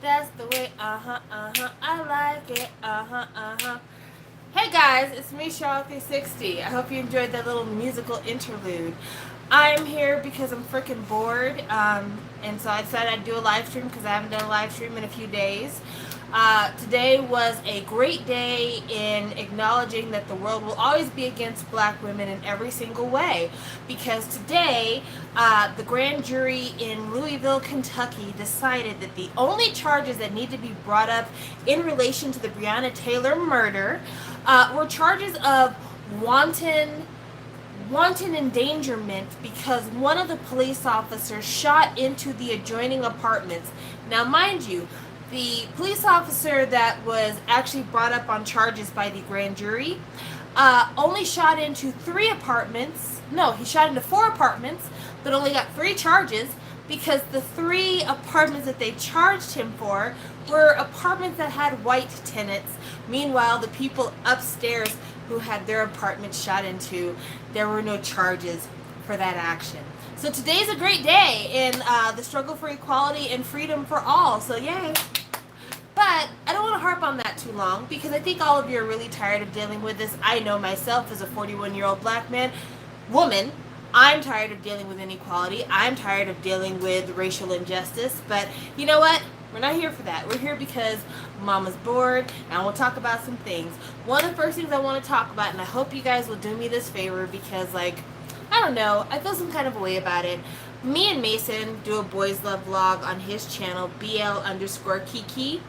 That's the way, I like it, Hey guys, it's me, Charlotte360. I hope you enjoyed that little musical interlude. I'm here because I'm freaking bored, and so I decided I'd do a live stream because I haven't done a live stream in a few days. Today was a great day in acknowledging that the world will always be against black women in every single way. Because today, the grand jury in Louisville, Kentucky decided that the only charges that need to be brought up in relation to the Breonna Taylor murder were charges of wanton endangerment because one of the police officers shot into the adjoining apartments. Now, mind you, the police officer that was actually brought up on charges by the grand jury only shot into 3 apartments. No, he shot into 4 apartments, but only got 3 charges because the 3 apartments that they charged him for were apartments that had white tenants. Meanwhile, the people upstairs who had their apartments shot into, there were no charges for that action. So today's a great day in the struggle for equality and freedom for all. So yay. But I don't want to harp on that too long because I think all of you are really tired of dealing with this. I know myself as a 41-year-old black woman, I'm tired of dealing with inequality. I'm tired of dealing with racial injustice. But you know what? We're not here for that. We're here because Mama's bored and I want to talk about some things. One of the first things I want to talk about, and I hope you guys will do me this favor because, like, I don't know, I feel some kind of a way about it. Me and Mason do a boys love vlog on his channel, BL_Kiki.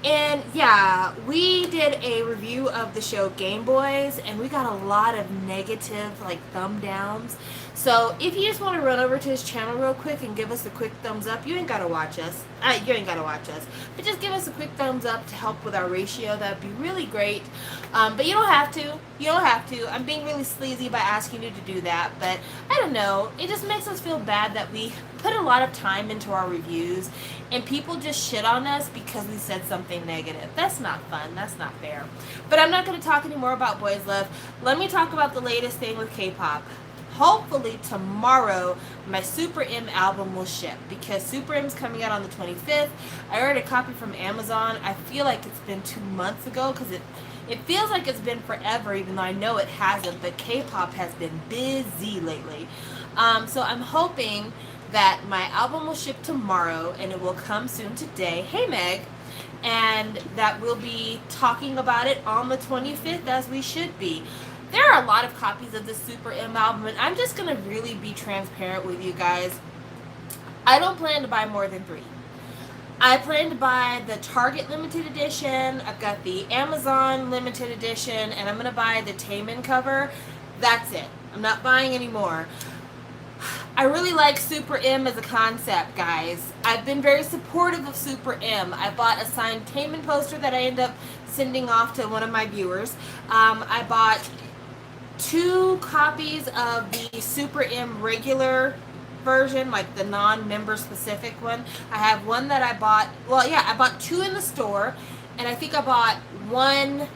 And yeah, we did a review of the show Game Boys, and we got a lot of negative, like, thumb downs. So if you just want to run over to his channel real quick and give us a quick thumbs up, you ain't gotta watch us. You ain't gotta watch us, but just give us a quick thumbs up to help with our ratio. That'd be really great. But you don't have to. You don't have to. I'm being really sleazy by asking you to do that, but I don't know. It just makes us feel bad that we put a lot of time into our reviews and people just shit on us because we said something negative. That's not fun. That's not fair. But I'm not going to talk anymore about boys love. Let me talk about the latest thing with K-pop. Hopefully tomorrow my Super M album will ship because Super M's coming out on the 25th. I ordered a copy from Amazon. I feel like it's been 2 months ago because it feels like it's been forever, even though I know it hasn't, but K-pop has been busy lately. So I'm hoping that my album will ship tomorrow and it will come soon today. Hey Meg. And that we'll be talking about it on the 25th as we should be. There are a lot of copies of the Super M album, and I'm just going to really be transparent with you guys. I don't plan to buy more than 3. I plan to buy the Target limited edition, I've got the Amazon limited edition, and I'm going to buy the Taemin cover. That's it. I'm not buying any more. I really like Super M as a concept, guys. I've been very supportive of Super M. I bought a signed Taemin poster that I ended up sending off to one of my viewers. I bought 2 copies of the Super M regular version, like the non-member specific one. I have one that I bought, I bought 2 in the store, and I think I bought 1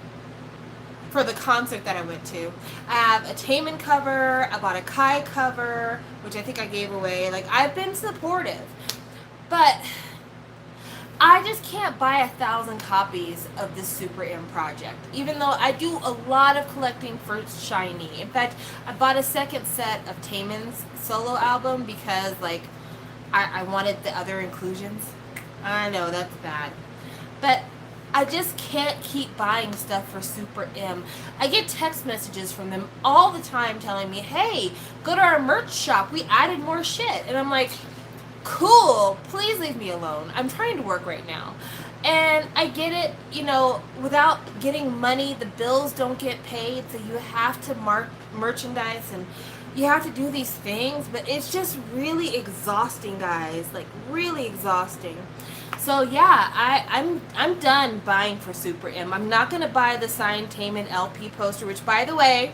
for the concert that I went to. I have a Taemin cover, I bought a Kai cover, which I think I gave away. Like, I've been supportive, but I just can't buy 1,000 copies of this Super M project, even though I do a lot of collecting for SHINee. In fact, I bought a second set of Taemin's solo album because, like, I wanted the other inclusions. I know, that's bad. But I just can't keep buying stuff for Super M. I get text messages from them all the time telling me, hey, go to our merch shop, we added more shit. And I'm like, cool, please leave me alone. I'm trying to work right now. And I get it, you know, without getting money, the bills don't get paid, so you have to merchandise and you have to do these things, but it's just really exhausting, guys, like really exhausting. So yeah, I'm done buying for Super M. I'm not going to buy the signed Taemin LP poster, which, by the way,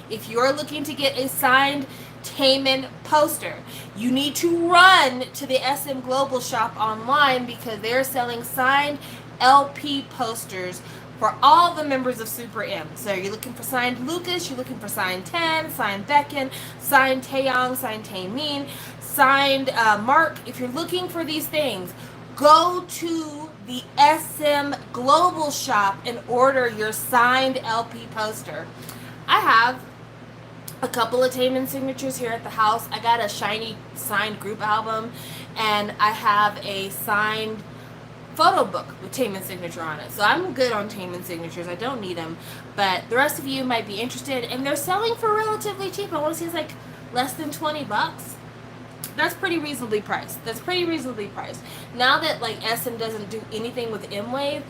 if you're looking to get a signed Taemin poster, you need to run to the SM Global shop online because they're selling signed LP posters for all the members of Super M. So you're looking for signed Lucas, you're looking for signed Tan, signed Baekhyun, signed Taeyong, signed Taemin, signed Mark. If you're looking for these things, go to the SM Global Shop and order your signed LP poster. I have a couple of Taman signatures here at the house. I got a shiny signed group album, and I have a signed photo book with Taman signature on it. So I'm good on Taman signatures. I don't need them, but the rest of you might be interested, and they're selling for relatively cheap. I want to say it's like less than $20. That's pretty reasonably priced. Now that like SM doesn't do anything with M-Wave,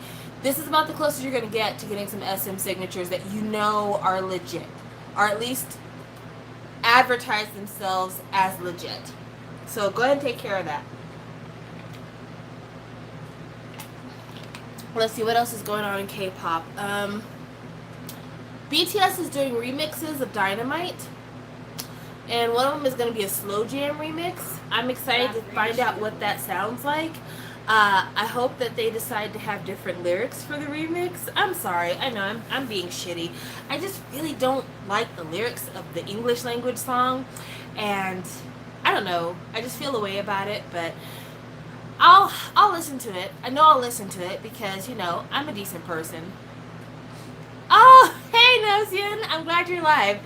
this is about the closest you're going to get to getting some SM signatures that you know are legit, or at least advertise themselves as legit. So go ahead and take care of that. Let's see what else is going on in K-pop. BTS is doing remixes of Dynamite, and one of them is going to be a slow jam remix. I'm excited to find out what that sounds like. I hope that they decide to have different lyrics for the remix. I'm sorry, I know I'm being shitty. I just really don't like the lyrics of the English language song, and I don't know, I just feel a way about it, but I'll listen to it. I know I'll listen to it because, you know, I'm a decent person. Oh, hey Nosian, I'm glad you're live.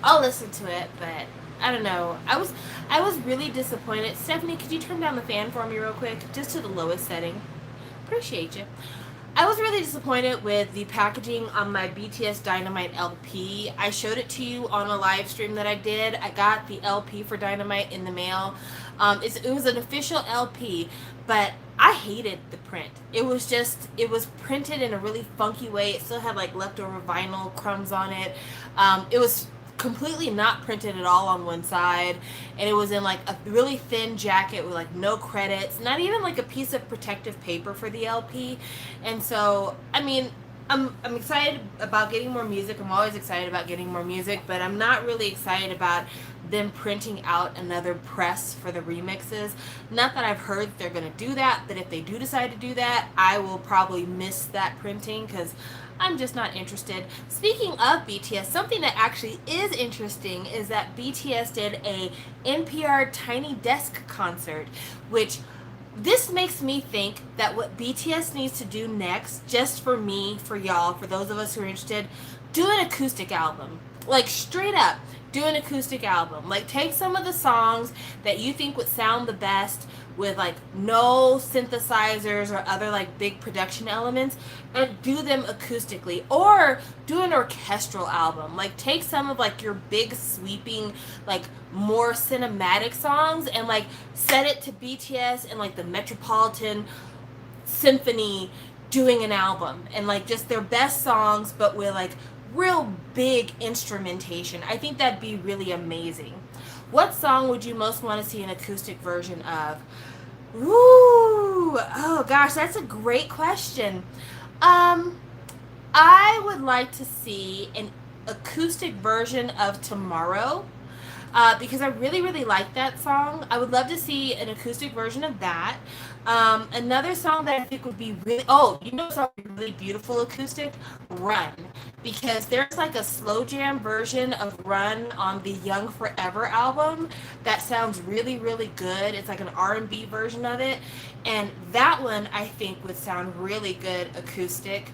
I'll listen to it, but I don't know. I was really disappointed. Stephanie, could you turn down the fan for me real quick? Just to the lowest setting. Appreciate you. I was really disappointed with the packaging on my BTS Dynamite LP. I showed it to you on a live stream that I did. I got the LP for Dynamite in the mail. It was an official LP, but I hated the print. It was printed in a really funky way. It still had like leftover vinyl crumbs on it. It was completely not printed at all on one side, and it was in like a really thin jacket with like no credits, not even like a piece of protective paper for the LP. And so, I mean, I'm excited about getting more music. I'm always excited about getting more music, but I'm not really excited about them printing out another press for the remixes. Not that I've heard they're gonna do that, but if they do decide to do that, I will probably miss that printing because I'm just not interested. Speaking of BTS, something that actually is interesting is that BTS did a NPR Tiny Desk concert, which this makes me think that what BTS needs to do next, just for me, for y'all, for those of us who are interested, do an acoustic album. Like straight up, do an acoustic album. Like take some of the songs that you think would sound the best with like no synthesizers or other like big production elements and do them acoustically, or do an orchestral album. Like take some of like your big sweeping like more cinematic songs and like set it to BTS and like the Metropolitan Symphony doing an album, and like just their best songs but with like real big instrumentation. I think that'd be really amazing. What song would you most want to see an acoustic version of? Ooh, oh gosh, that's a great question. I would like to see an acoustic version of Tomorrow, because I really, really like that song. I would love to see an acoustic version of that. Another song that I think would be really, a song really beautiful acoustic? Run. Because there's like a slow jam version of Run on the Young Forever album that sounds really, really good. It's like an R&B version of it. And that one I think would sound really good acoustic.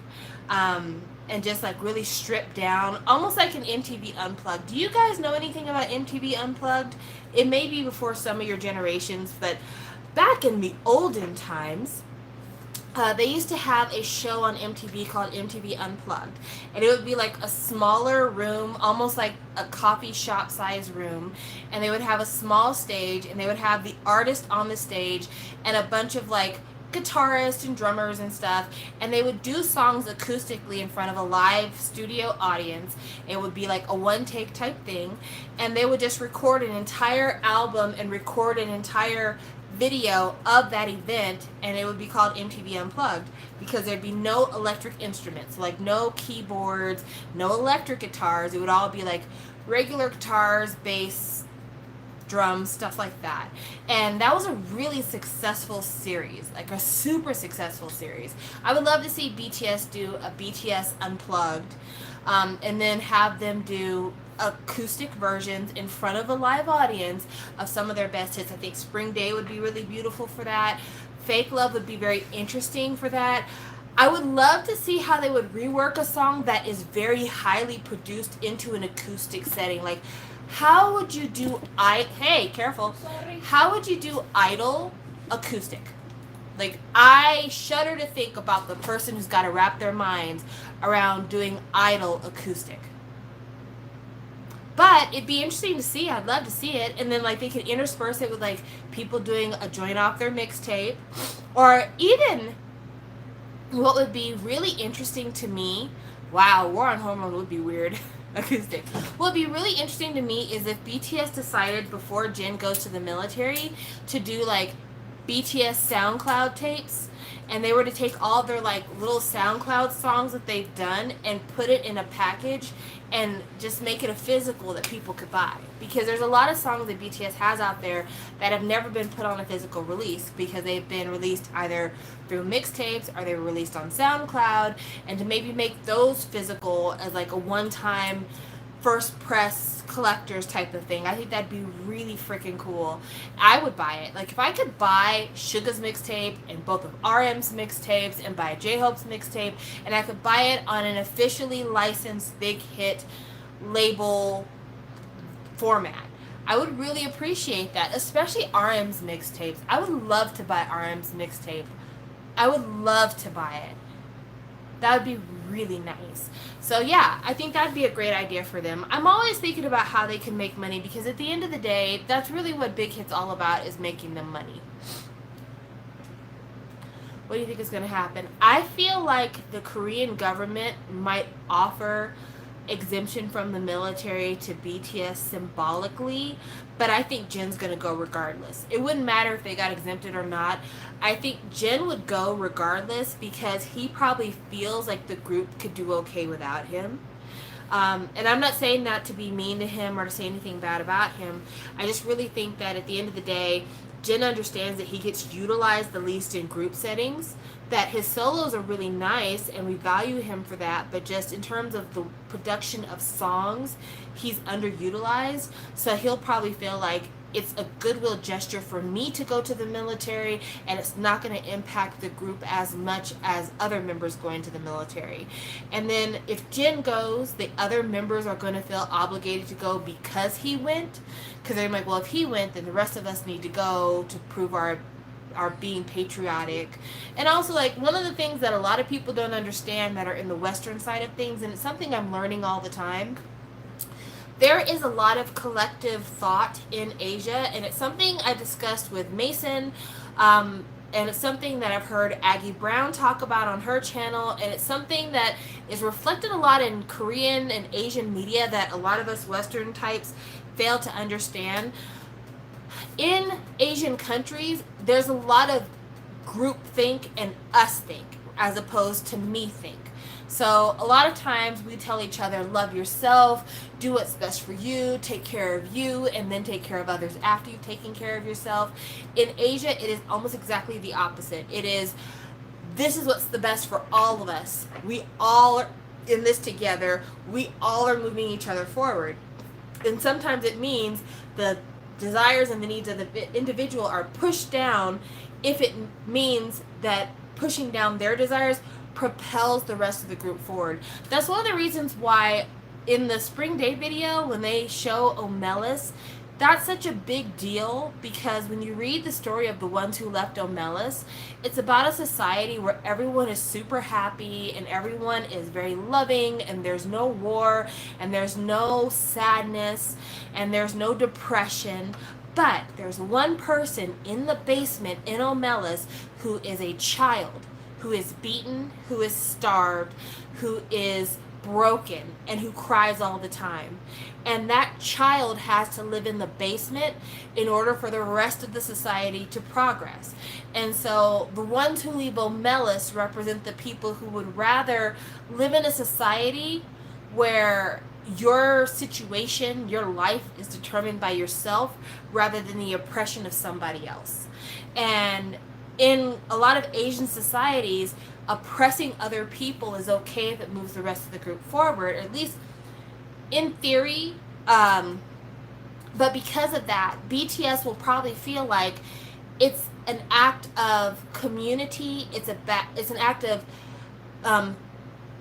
And just like really stripped down, almost like an MTV Unplugged. Do you guys know anything about MTV Unplugged? It may be before some of your generations, but back in the olden times, they used to have a show on MTV called MTV Unplugged, and it would be like a smaller room, almost like a coffee shop size room, and they would have a small stage, and they would have the artist on the stage and a bunch of like guitarists and drummers and stuff, and they would do songs acoustically in front of a live studio audience. It would be like a one take type thing, and they would just record an entire album and record an entire video of that event, and it would be called MTV Unplugged because there'd be no electric instruments, like no keyboards, no electric guitars. It would all be like regular guitars, bass, drums, stuff like that. And that was a really successful series, like a super successful series. I would love to see BTS do a BTS Unplugged, and then have them do acoustic versions in front of a live audience of some of their best hits. I think Spring Day would be really beautiful for that. Fake Love would be very interesting for that. I would love to see how they would rework a song that is very highly produced into an acoustic setting. Like, how would you do hey, careful. Sorry. How would you do Idol acoustic? Like, I shudder to think about the person who's got to wrap their minds around doing Idol acoustic. But it'd be interesting to see. I'd love to see it. And then, like, they could intersperse it with, like, people doing a joint off their mixtape. Or even, what would be really interesting to me, wow, War on Hormone would be weird. Acoustic. What would be really interesting to me is if BTS decided before Jin goes to the military to do, like, BTS SoundCloud tapes, and they were to take all their, like, little SoundCloud songs that they've done and put it in a package and just make it a physical that people could buy. Because there's a lot of songs that BTS has out there that have never been put on a physical release because they've been released either through mixtapes or they were released on SoundCloud, and to maybe make those physical as like a one-time first press collectors type of thing. I think that'd be really freaking cool. I would buy it. Like, if I could buy Suga's mixtape and both of RM's mixtapes and buy J-Hope's mixtape, and I could buy it on an officially licensed big hit label format, I would really appreciate that, especially RM's mixtapes. I would love to buy RM's mixtape. I would love to buy it. That would be really nice. So yeah, I think that'd be a great idea for them. I'm always thinking about how they can make money, because at the end of the day, that's really what Big Hit's all about, is making them money. What do you think is going to happen? I feel like the Korean government might offer exemption from the military to BTS symbolically, but I think Jin's going to go regardless. It wouldn't matter if they got exempted or not. I think Jin would go regardless because he probably feels like the group could do okay without him. And I'm not saying that to be mean to him or to say anything bad about him. I just really think that at the end of the day, Jin understands that he gets utilized the least in group settings, that his solos are really nice and we value him for that, but just in terms of the production of songs, he's underutilized. So he'll probably feel like it's a goodwill gesture for me to go to the military, and it's not going to impact the group as much as other members going to the military. And then if Jin goes, the other members are going to feel obligated to go because he went, because they're like, well, if he went, then the rest of us need to go to prove our being patriotic. And also, like, one of the things that a lot of people don't understand that are in the Western side of things, and it's something I'm learning all the time, there is a lot of collective thought in Asia, and it's something I discussed with Mason, and it's something that I've heard Aggie Brown talk about on her channel, and it's something that is reflected a lot in Korean and Asian media that a lot of us Western types fail to understand. In Asian countries, there's a lot of group think and us think as opposed to me think. So a lot of times we tell each other, love yourself, do what's best for you, take care of you, and then take care of others after you've taken care of yourself. In Asia, it is almost exactly the opposite. It is, this is what's the best for all of us. We all are in this together. We all are moving each other forward. And sometimes it means the desires and the needs of the individual are pushed down if it means that pushing down their desires propels the rest of the group forward. That's one of the reasons why in the Spring Day video, when they show Omelis, that's such a big deal, because when you read the story of the ones who left Omelis, it's about a society where everyone is super happy and everyone is very loving, and there's no war and there's no sadness and there's no depression. But there's one person in the basement in Omelis who is a child, who is beaten, who is starved, who is broken, and who cries all the time. And that child has to live in the basement in order for the rest of the society to progress. And so the ones who leave Omelis represent the people who would rather live in a society where your situation, your life is determined by yourself rather than the oppression of somebody else. And in a lot of Asian societies, oppressing other people is okay if it moves the rest of the group forward, at least in theory. But because of that, BTS will probably feel like It's an act of community. It's an act of um,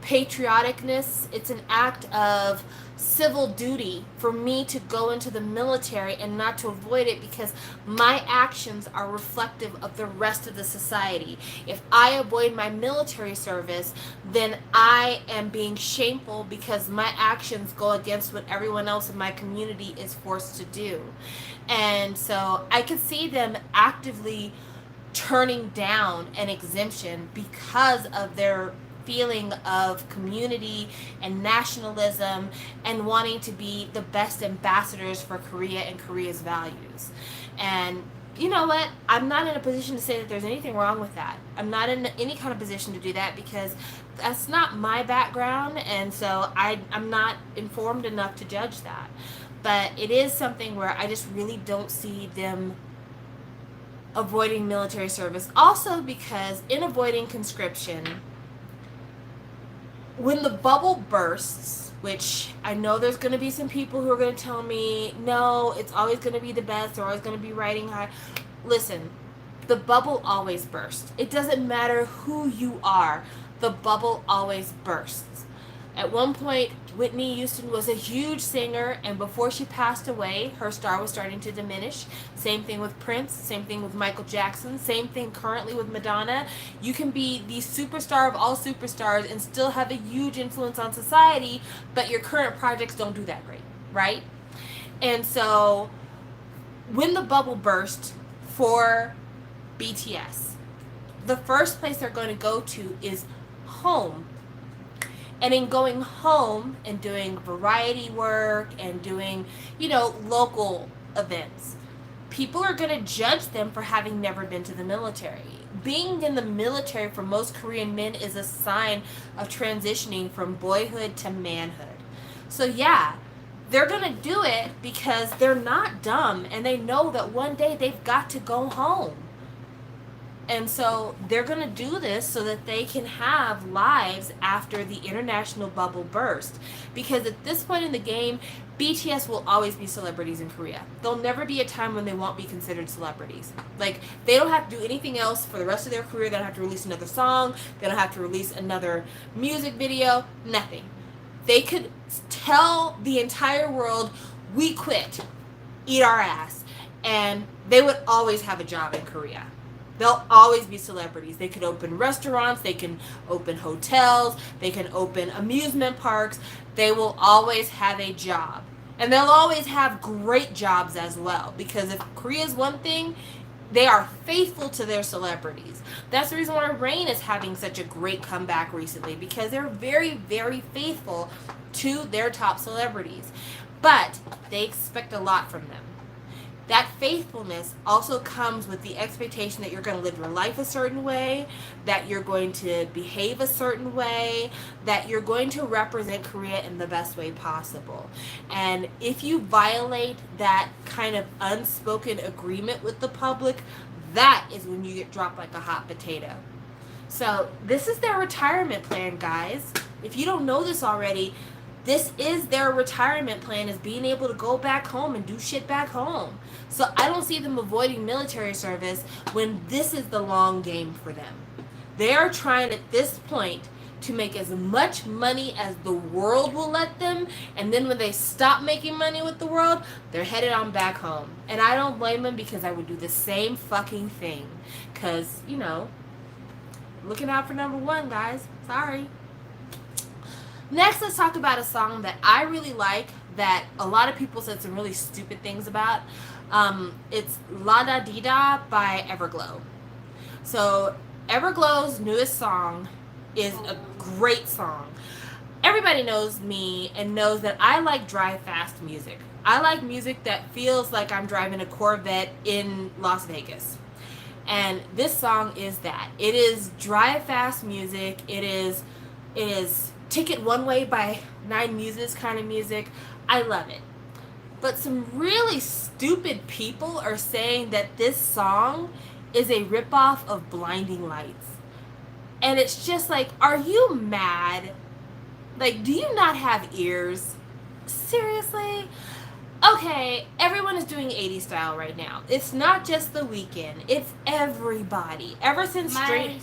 patrioticness. It's an act of civil duty for me to go into the military and not to avoid it, because my actions are reflective of the rest of the society. If I avoid my military service, then I am being shameful because my actions go against what everyone else in my community is forced to do. And so I could see them actively turning down an exemption because of their feeling of community and nationalism and wanting to be the best ambassadors for Korea and Korea's values. And you know what? I'm not in a position to say that there's anything wrong with that. I'm not in any kind of position to do that because that's not my background, and so I'm not informed enough to judge that. But it is something where I just really don't see them avoiding military service. Also, because in avoiding conscription, when the bubble bursts, which I know there's going to be some people who are going to tell me, no, it's always going to be the best, they're always going to be riding high. Listen, the bubble always bursts. It doesn't matter who you are, the bubble always bursts. At one point, Whitney Houston was a huge singer, and before she passed away, her star was starting to diminish. Same thing with Prince, same thing with Michael Jackson, same thing currently with Madonna. You can be the superstar of all superstars and still have a huge influence on society, but your current projects don't do that great, right? And so, when the bubble burst for BTS, the first place they're going to go to is home. And in going home and doing variety work and doing, local events, people are going to judge them for having never been to the military. Being in the military for most Korean men is a sign of transitioning from boyhood to manhood. So yeah, they're going to do it because they're not dumb and they know that one day they've got to go home. And so they're going to do this so that they can have lives after the international bubble burst. Because at this point in the game, BTS will always be celebrities in Korea. There'll never be a time when they won't be considered celebrities. Like, they don't have to do anything else for the rest of their career. They don't have to release another song. They don't have to release another music video. Nothing. They could tell the entire world, we quit. Eat our ass. And they would always have a job in Korea. They'll always be celebrities. They could open restaurants, they can open hotels, they can open amusement parks. They will always have a job. And they'll always have great jobs as well. Because if Korea's one thing, they are faithful to their celebrities. That's the reason why Rain is having such a great comeback recently. Because they're very, very faithful to their top celebrities. But they expect a lot from them. That faithfulness also comes with the expectation that you're going to live your life a certain way, that you're going to behave a certain way, that you're going to represent Korea in the best way possible. And if you violate that kind of unspoken agreement with the public, that is when you get dropped like a hot potato. So this is their retirement plan, guys. If you don't know this already, this is their retirement plan, is being able to go back home and do shit back home. So I don't see them avoiding military service when this is the long game for them. They are trying at this point to make as much money as the world will let them, and then when they stop making money with the world, they're headed on back home. And I don't blame them, because I would do the same fucking thing. Because, looking out for number one, guys. Sorry. Next, let's talk about a song that I really like, that a lot of people said some really stupid things about. It's La Da Di Da by Everglow. So, Everglow's newest song is a great song. Everybody knows me and knows that I like drive fast music. I like music that feels like I'm driving a Corvette in Las Vegas. And this song is that. It is drive fast music. It is Ticket One Way by Nine Muses kind of music. I love it. But some really stupid people are saying that this song is a ripoff of Blinding Lights. And it's just like, are you mad? Like, do you not have ears? Seriously? Okay, everyone is doing 80s style right now. It's not just The Weeknd. It's everybody. Ever since Miley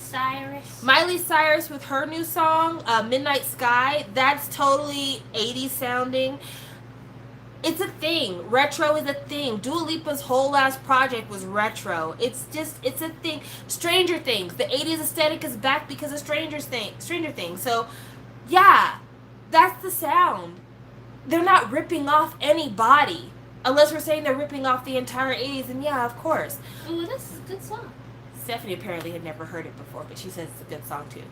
Cyrus with her new song, Midnight Sky, that's totally 80s sounding. It's a thing. Retro is a thing. Dua Lipa's whole last project was retro. It's a thing. Stranger Things. The 80s aesthetic is back because of Stranger Things. So, yeah, that's the sound. They're not ripping off anybody. Unless we're saying they're ripping off the entire 80s, and yeah, of course. Ooh, this is a good song. Stephanie apparently had never heard it before, but she says it's a good song too.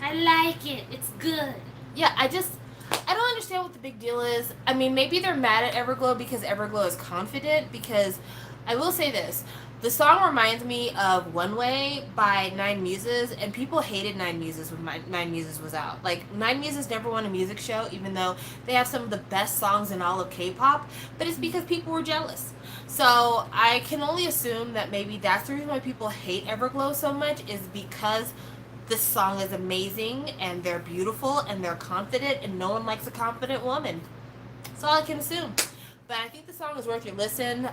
I like it. It's good. Yeah, I don't understand what the big deal is. I mean, maybe they're mad at Everglow because Everglow is confident, because I will say this. The song reminds me of One Way by Nine Muses, and people hated Nine Muses when Nine Muses was out. Like, Nine Muses never won a music show, even though they have some of the best songs in all of K-pop, but it's because people were jealous. So I can only assume that maybe that's the reason why people hate Everglow so much, is because this song is amazing, and they're beautiful, and they're confident, and no one likes a confident woman. That's all I can assume. But I think the song is worth your listen.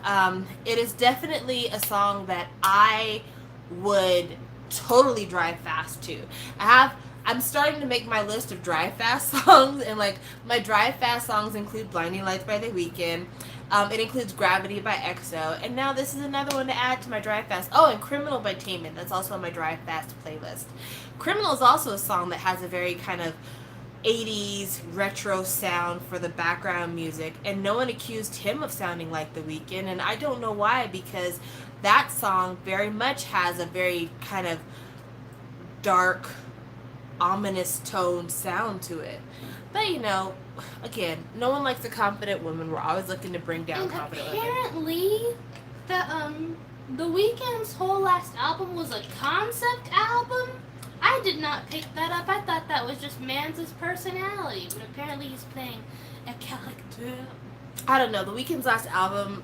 It is definitely a song that I would totally drive fast to. I'm starting to make my list of drive fast songs, and like my drive fast songs include Blinding Lights by The Weeknd. It includes Gravity by EXO, and now this is another one to add to my drive fast. Oh, and Criminal by Taemin. That's also on my drive fast playlist. Criminal is also a song that has a very kind of 80s retro sound for the background music, and no one accused him of sounding like The Weeknd, and I don't know why, because that song very much has a very kind of dark, ominous toned sound to it. But you know, again, no one likes a confident woman. We're always looking to bring down confident women. Apparently, The Weeknd's whole last album was a concept album. I did not pick that up. I thought that was just Manz's personality, but apparently he's playing a character. I don't know. The Weeknd's last album,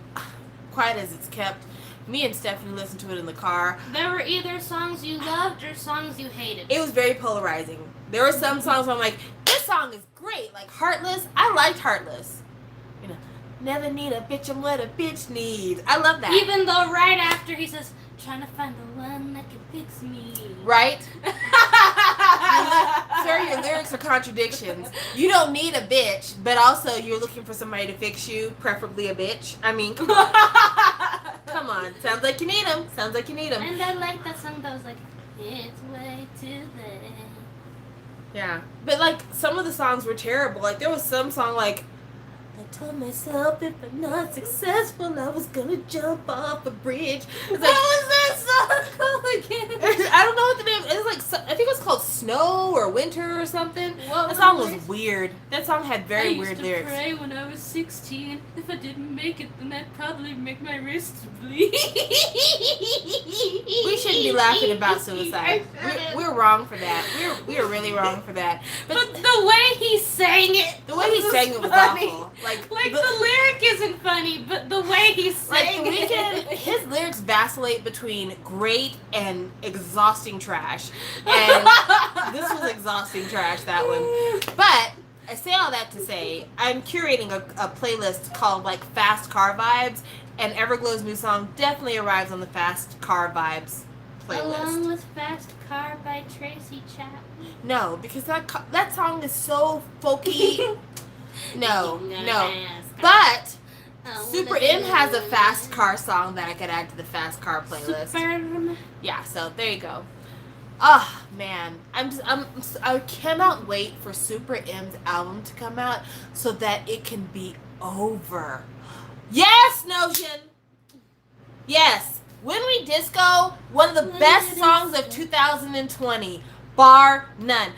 quiet as it's kept, me and Stephanie listened to it in the car. There were either songs you loved or songs you hated. It was very polarizing. There were some songs where I'm like, this song is great. Like Heartless. I liked Heartless. You know, never need a bitch, I'm what a bitch needs. I love that. Even though right after he says, trying to find the one that can fix me. Right? Sir, your lyrics are contradictions. You don't need a bitch, but also you're looking for somebody to fix you, preferably a bitch. I mean, come on. Come on. Sounds like you need them. Sounds like you need them. And I like that song that was like, it's way too late. Yeah. But like, some of the songs were terrible. Like, there was some song like, I told myself if I'm not successful, I was gonna jump off a bridge. It's like, what was that song called again? I don't know what the name. It was like, I think it was called Snow or Winter or something. That song was weird. That song had very weird lyrics. I used to pray when I was 16. If I didn't make it, then I'd probably make my wrists bleed. We shouldn't be laughing about suicide. We're wrong for that. We're really wrong for that. But the way he sang it, was awful. Like the lyric isn't funny, but the way he sang it. His lyrics vacillate between great and exhausting trash. And this was exhausting trash, that one. But I say all that to say, I'm curating a playlist called like Fast Car Vibes, and Everglow's new song definitely arrives on the Fast Car Vibes playlist. Along with Fast Car by Tracy Chapman. No, because that song is so folky. No. But Super M has a Fast Car song that I could add to the Fast Car playlist. Yeah, so there you go. Oh man, I cannot wait for Super M's album to come out so that it can be over. Yes, Notion. Yes, When We Disco, one of the best songs of 2020, bar none.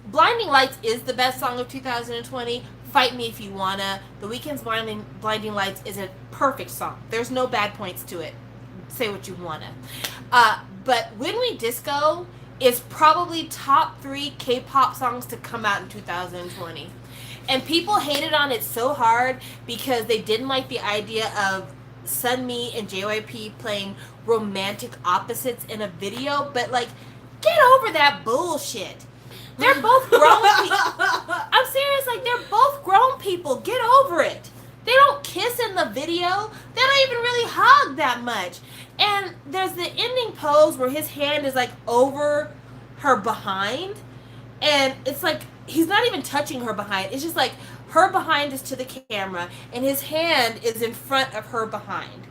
Blinding Lights is the best song of 2020. Fight me if you wanna. The Weeknd's Blinding Lights is a perfect song. There's no bad points to it. Say what you wanna. But When We Disco is probably top 3 K-pop songs to come out in 2020. And people hated on it so hard because they didn't like the idea of Sunmi and JYP playing romantic opposites in a video. But like, get over that bullshit. They're both grown people. I'm serious, like, they're both grown people. Get over it. They don't kiss in in the video, they don't even really hug that much. And there's the ending pose where his hand is like over her behind, and it's like he's not even touching her behind. It's just like her behind is to the camera, and his hand is in front of her behind.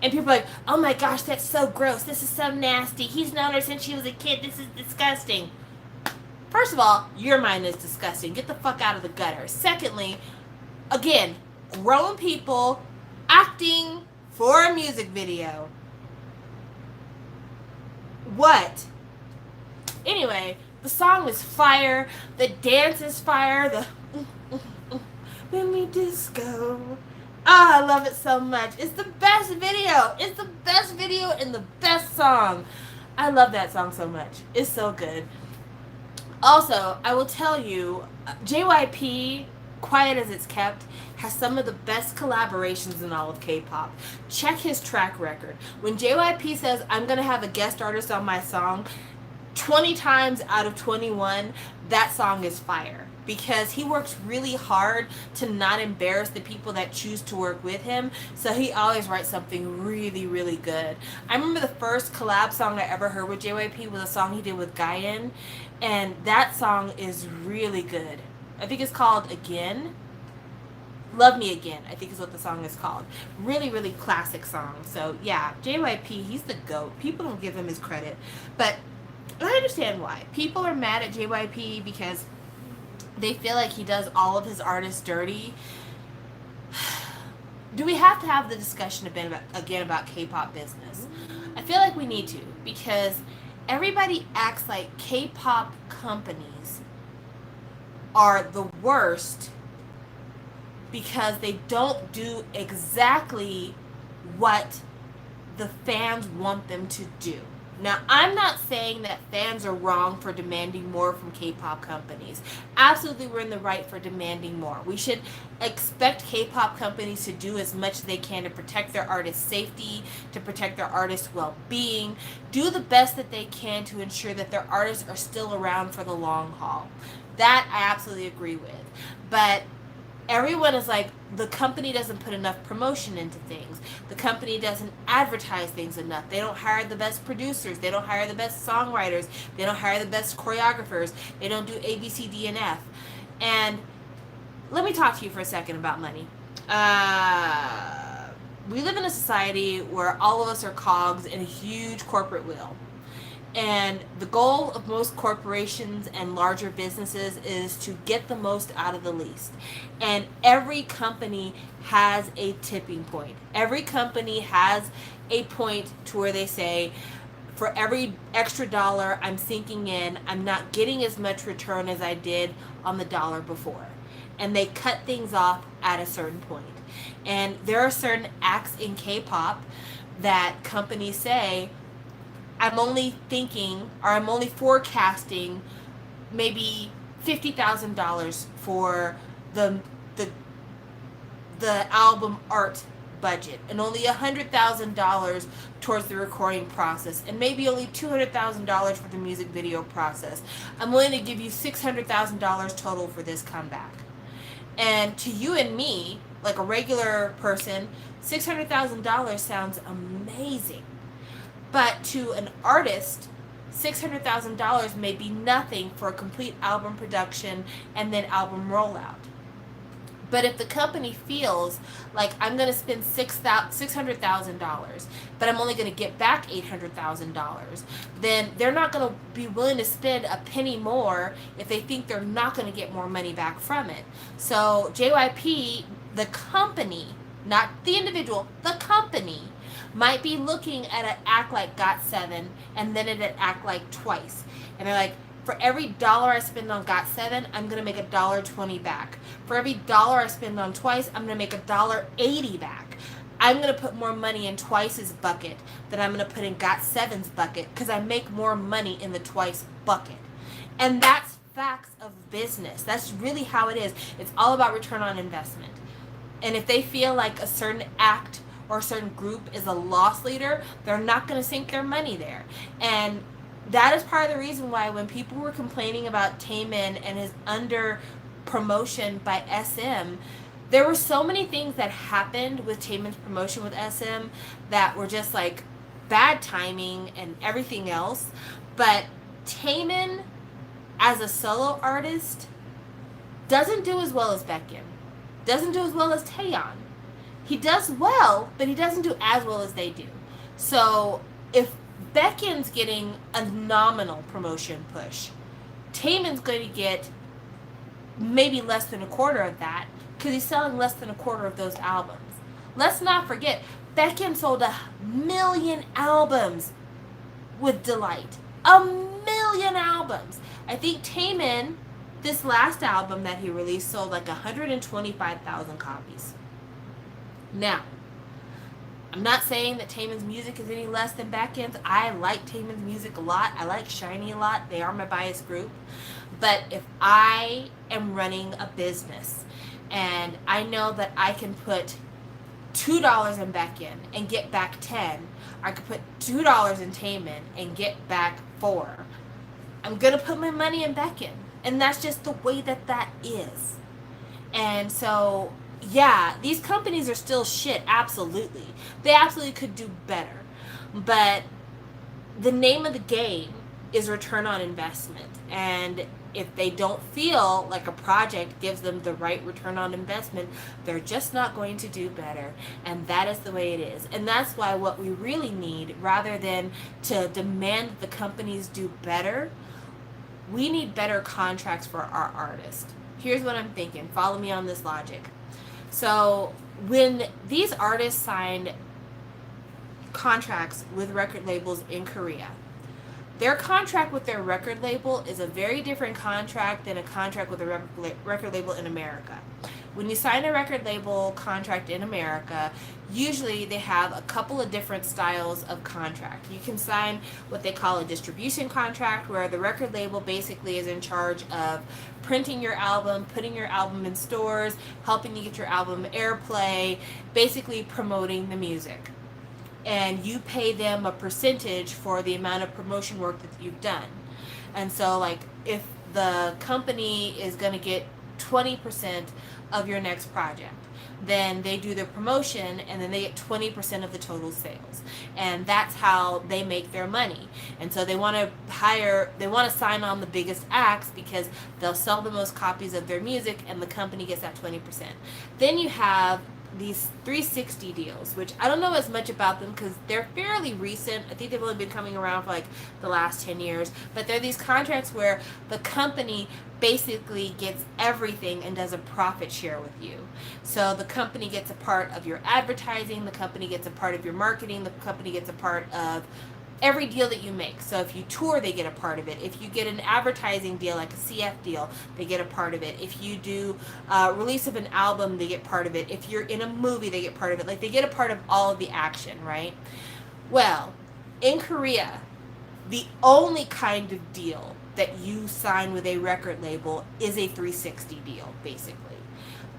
And people are like, oh my gosh, that's so gross. This is so nasty. He's known her since she was a kid. This is disgusting. First of all, your mind is disgusting. Get the fuck out of the gutter. Secondly, again, grown people acting for a music video. What? Anyway, the song is fire. The dance is fire. The when we disco. Ah, I love it so much. It's the best video. It's the best video and the best song. I love that song so much. It's so good. Also, I will tell you, JYP, Quiet as It's Kept, has some of the best collaborations in all of K-pop. Check his track record. When JYP says, I'm going to have a guest artist on my song, 20 times out of 21, that song is fire. Because he works really hard to not embarrass the people that choose to work with him. So he always writes something really, really good. I remember the first collab song I ever heard with JYP was a song he did with Gayen. And that song is really good. I think it's called Again. Love Me Again, I think is what the song is called. Really, really classic song. So yeah, JYP, he's the GOAT. People don't give him his credit. But I understand why. People are mad at JYP because they feel like he does all of his artists dirty. Do we have to have the discussion again about K-pop business? I feel like we need to, because everybody acts like K-pop companies are the worst because they don't do exactly what the fans want them to do. Now, I'm not saying that fans are wrong for demanding more from K-pop companies. Absolutely, we're in the right for demanding more. We should expect K-pop companies to do as much as they can to protect their artists' safety, to protect their artists' well-being, do the best that they can to ensure that their artists are still around for the long haul. That I absolutely agree with. But everyone is like, the company doesn't put enough promotion into things. The company doesn't advertise things enough. They don't hire the best producers. They don't hire the best songwriters. They don't hire the best choreographers. They don't do A, B, C, D, and F. And let me talk to you for a second about money. We live in a society where all of us are cogs in a huge corporate wheel. And the goal of most corporations and larger businesses is to get the most out of the least. And every company has a tipping point. Every company has a point to where they say, for every extra dollar I'm sinking in, I'm not getting as much return as I did on the dollar before. And they cut things off at a certain point. And there are certain acts in K-pop that companies say, I'm only thinking, or I'm only forecasting maybe $50,000 for the album art budget, and only $100,000 towards the recording process, and maybe only $200,000 for the music video process. I'm willing to give you $600,000 total for this comeback. And to you and me, like a regular person, $600,000 sounds amazing. But to an artist, $600,000 may be nothing for a complete album production and then album rollout. But if the company feels like I'm going to spend $600,000, but I'm only going to get back $800,000, then they're not going to be willing to spend a penny more if they think they're not going to get more money back from it. So JYP, the company, not the individual, the company, might be looking at an act like GOT7 and then at an act like Twice. And they're like, for every dollar I spend on GOT7, I'm going to make $1.20 back. For every dollar I spend on Twice, I'm going to make $1.80 back. I'm going to put more money in Twice's bucket than I'm going to put in GOT7's bucket because I make more money in the Twice bucket. And that's facts of business. That's really how it is. It's all about return on investment. And if they feel like a certain act or a certain group is a loss leader, they're not going to sink their money there. And that is part of the reason why when people were complaining about Taemin and his under promotion by SM, There were so many things that happened with Taemin's promotion with SM that were just like bad timing and everything else. But Taemin, as a solo artist, doesn't do as well as Baekhyun. Doesn't do as well as Taeyeon. He does well, but he doesn't do as well as they do. So if Baekhyun's getting a nominal promotion push, Taemin's going to get maybe less than a quarter of that because he's selling less than a quarter of those albums. Let's not forget, Baekhyun sold 1 million albums with Delight. 1 million albums. I think Taemin, this last album that he released, sold like 125,000 copies. Now, I'm not saying that Taemin's music is any less than Baekhyun's. I like Taemin's music a lot. I like SHINee a lot. They are my bias group. But if I am running a business and I know that I can put $2 in Baekhyun and get back 10, I could put $2 in Taemin and get back 4. I'm going to put my money in Baekhyun. And that's just the way that is. And so, yeah, these companies are still shit, absolutely. They absolutely could do better. But the name of the game is return on investment. And if they don't feel like a project gives them the right return on investment, they're just not going to do better. And that is the way it is. And that's why what we really need, rather than to demand that the companies do better, we need better contracts for our artists. Here's what I'm thinking. Follow me on this logic. So when these artists signed contracts with record labels in Korea, their contract with their record label is a very different contract than a contract with a record label in America. When you sign a record label contract in America, usually they have a couple of different styles of contract. You can sign what they call a distribution contract, where the record label basically is in charge of printing your album, putting your album in stores, helping you get your album airplay, basically promoting the music. And you pay them a percentage for the amount of promotion work that you've done. And so, like, if the company is going to get 20% of your next project, then they do their promotion and then they get 20% of the total sales. And that's how they make their money. And so they want to sign on the biggest acts because they'll sell the most copies of their music and the company gets that 20%. Then you have these 360 deals, which I don't know as much about them because they're fairly recent. I think they've only been coming around for like the last 10 years. But they're these contracts where the company basically gets everything and does a profit share with you. So the company gets a part of your advertising, the company gets a part of your marketing, the company gets a part of every deal that you make. So if you tour, they get a part of it. If you get an advertising deal, like a CF deal, they get a part of it. If you do release of an album, they get part of it. If you're in a movie, they get part of it. Like, they get a part of all of the action, right? Well, in Korea, the only kind of deal that you sign with a record label is a 360 deal, basically.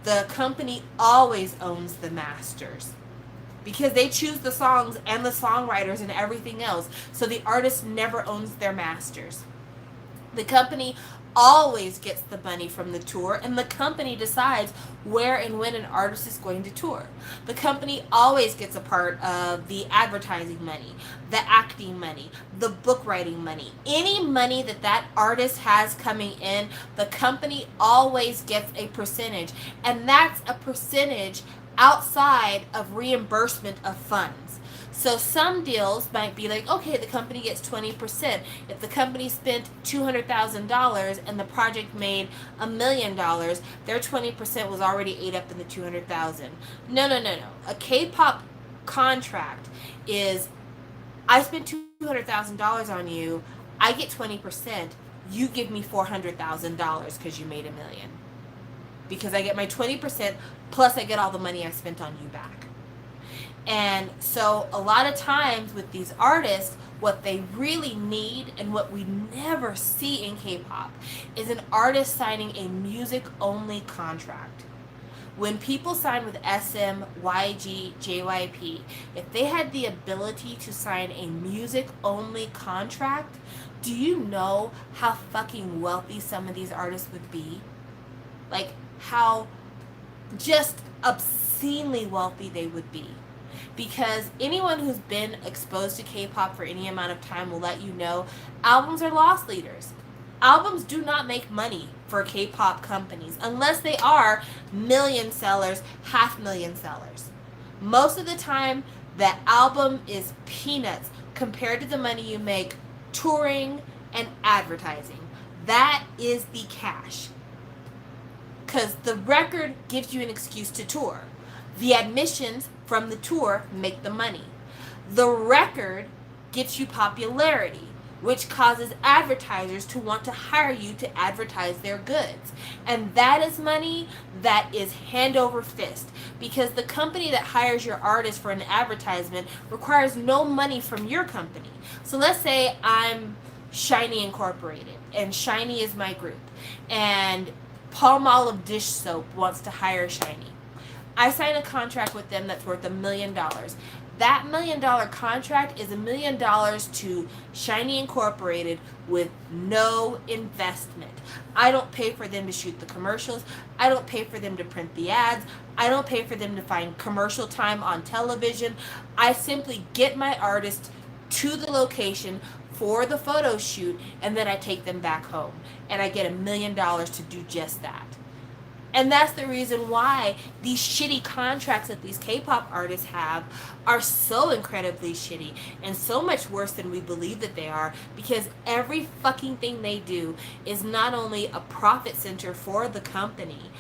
The company always owns the masters, because they choose the songs and the songwriters and everything else. So the artist never owns their masters. The company always gets the money from the tour, and the company decides where and when an artist is going to tour. The company always gets a part of the advertising money, the acting money, the book writing money. Any money that artist has coming in, the company always gets a percentage. And that's a percentage outside of reimbursement of funds. So some deals might be like, okay, the company gets 20%. If the company spent $200,000 and the project made $1 million, their 20% was already ate up in the $200,000. No. A K-pop contract is, I spent $200,000 on you, I get 20%, you give me $400,000 because you made $1 million. Because I get my 20% plus I get all the money I spent on you back. And so a lot of times with these artists, what they really need and what we never see in K-pop is an artist signing a music-only contract. When people sign with SM, YG, JYP, if they had the ability to sign a music-only contract, do you know how fucking wealthy some of these artists would be? Like, how just obscenely wealthy they would be. Because anyone who's been exposed to K-pop for any amount of time will let you know albums are loss leaders. Albums do not make money for K-pop companies unless they are million sellers, half million sellers. Most of the time, the album is peanuts compared to the money you make touring and advertising. That is the cash. Because the record gives you an excuse to tour. The admissions from the tour make the money. The record gets you popularity, which causes advertisers to want to hire you to advertise their goods. And that is money that is hand over fist, because the company that hires your artist for an advertisement requires no money from your company. So let's say I'm Shiny Incorporated, and Shiny is my group, and Palmolive dish soap wants to hire Shiny. I sign a contract with them that's worth $1 million. That $1 million contract is $1 million to Shiny Incorporated with no investment. I don't pay for them to shoot the commercials. I don't pay for them to print the ads. I don't pay for them to find commercial time on television. I simply get my artist to the location for the photo shoot, and then I take them back home. And I get $1 million to do just that. And that's the reason why these shitty contracts that these K-pop artists have are so incredibly shitty and so much worse than we believe that they are, because every fucking thing they do is not only a profit center for the company,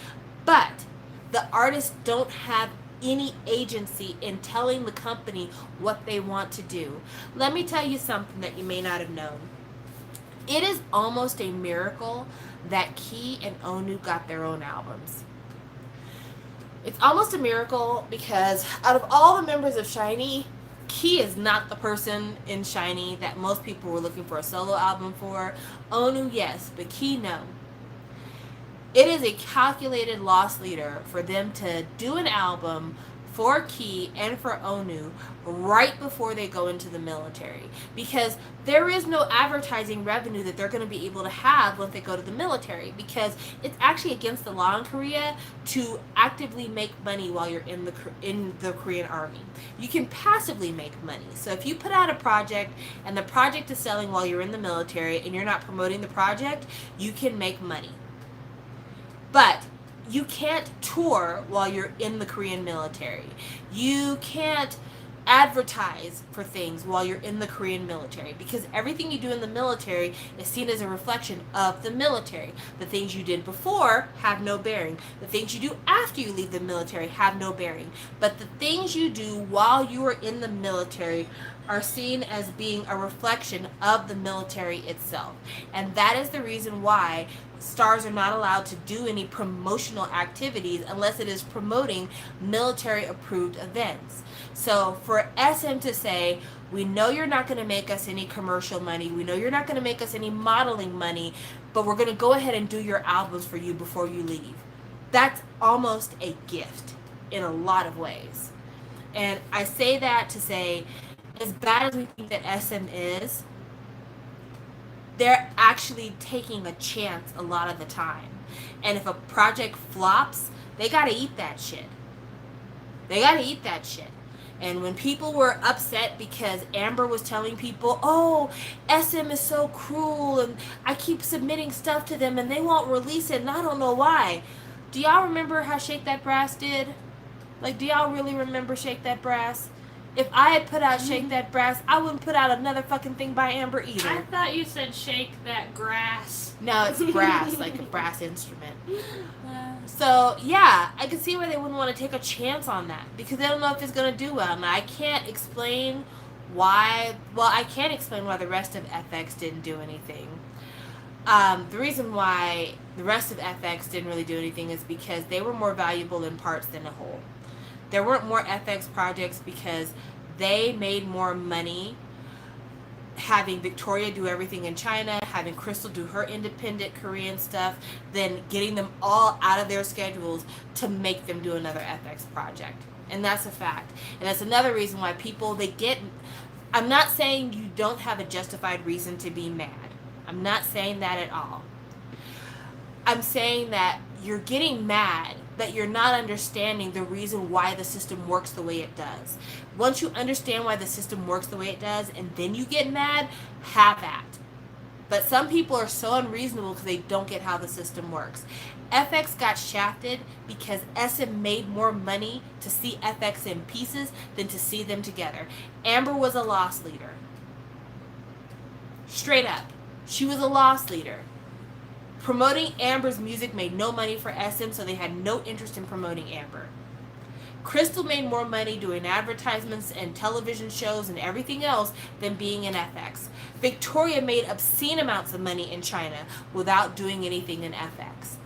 but the artists don't have any agency in telling the company what they want to do. Let me tell you something that you may not have known. It is almost a miracle that Key and Onu got their own albums. It's almost a miracle because out of all the members of Shiny, Key is not the person in Shiny that most people were looking for a solo album for. Onu, yes, but Key, no. It is a calculated loss leader for them to do an album for Key and for Onu right before they go into the military, because there is no advertising revenue that they're going to be able to have when they go to the military, because it's actually against the law in Korea to actively make money while you're in the Korean army. You can passively make money. So if you put out a project and the project is selling while you're in the military and you're not promoting the project, you can make money. But you can't tour while you're in the Korean military. You can't advertise for things while you're in the Korean military, because everything you do in the military is seen as a reflection of the military. The things you did before have no bearing. The things you do after you leave the military have no bearing. But the things you do while you are in the military are seen as being a reflection of the military itself. And that is the reason why stars are not allowed to do any promotional activities unless it is promoting military approved events. So for SM to say, we know you're not going to make us any commercial money, we know you're not going to make us any modeling money, but we're going to go ahead and do your albums for you before you leave. That's almost a gift in a lot of ways. And I say that to say, as bad as we think that SM is, they're actually taking a chance a lot of the time. And if a project flops, they gotta eat that shit. They gotta eat that shit. And when people were upset because Amber was telling people, oh, SM is so cruel and I keep submitting stuff to them and they won't release it and I don't know why. Do y'all remember how Shake That Brass did? Like, do y'all really remember Shake That Brass? If I had put out Shake That Brass, I wouldn't put out another fucking thing by Amber either. I thought you said shake that grass. No, it's brass, like a brass instrument. So, yeah, I can see why they wouldn't want to take a chance on that, because they don't know if it's going to do well. And I can't explain why, I can't explain why the rest of FX didn't do anything. The reason why the rest of FX didn't really do anything is because they were more valuable in parts than a whole. There weren't more FX projects because they made more money having Victoria do everything in China, having Crystal do her independent Korean stuff, than getting them all out of their schedules to make them do another FX project. And that's a fact. And that's another reason why people, I'm not saying you don't have a justified reason to be mad. I'm not saying that at all. I'm saying that you're getting mad that you're not understanding the reason why the system works the way it does. Once you understand why the system works the way it does and then you get mad, have at. But some people are so unreasonable because they don't get how the system works. FX got shafted because SM made more money to see FX in pieces than to see them together. Amber was a loss leader. Straight up. She was a loss leader. Promoting Amber's music made no money for SM, so they had no interest in promoting Amber. Crystal made more money doing advertisements and television shows and everything else than being in FX. Victoria made obscene amounts of money in China without doing anything in FX.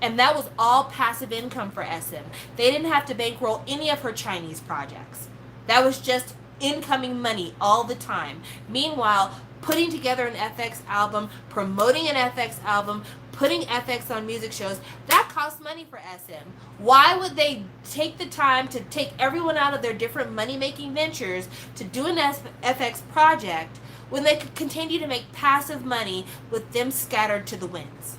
And that was all passive income for SM. They didn't have to bankroll any of her Chinese projects. That was just incoming money all the time. Meanwhile, putting together an FX album, promoting an FX album, putting FX on music shows, that costs money for SM. Why would they take the time to take everyone out of their different money-making ventures to do an FX project when they could continue to make passive money with them scattered to the winds?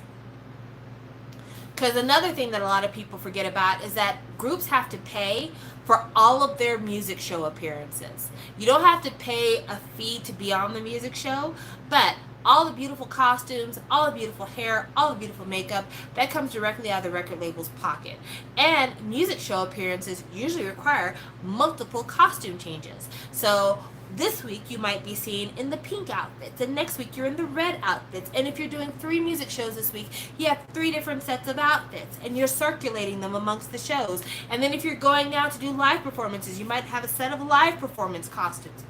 Because another thing that a lot of people forget about is that groups have to pay for all of their music show appearances. You don't have to pay a fee to be on the music show, but all the beautiful costumes, all the beautiful hair, all the beautiful makeup, that comes directly out of the record label's pocket. And music show appearances usually require multiple costume changes. So this week you might be seen in the pink outfits, and next week you're in the red outfits. And if you're doing 3 music shows this week, you have 3 different sets of outfits, and you're circulating them amongst the shows. And then if you're going now to do live performances, you might have a set of live performance costumes.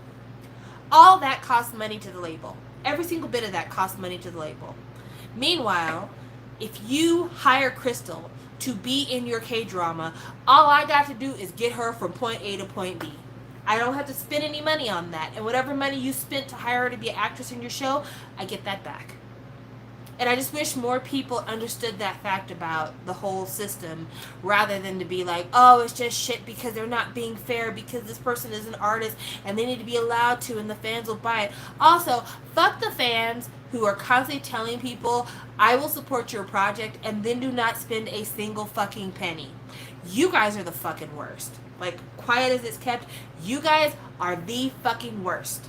All that costs money to the label. Every single bit of that costs money to the label. Meanwhile, if you hire Crystal to be in your K-drama, all I got to do is get her from point A to point B. I don't have to spend any money on that. And whatever money you spent to hire her to be an actress in your show, I get that back. And I just wish more people understood that fact about the whole system, rather than to be like, oh, it's just shit because they're not being fair because this person is an artist and they need to be allowed to and the fans will buy it. Also, fuck the fans who are constantly telling people, I will support your project, and then do not spend a single fucking penny. You guys are the fucking worst. Like, quiet as it's kept, you guys are the fucking worst.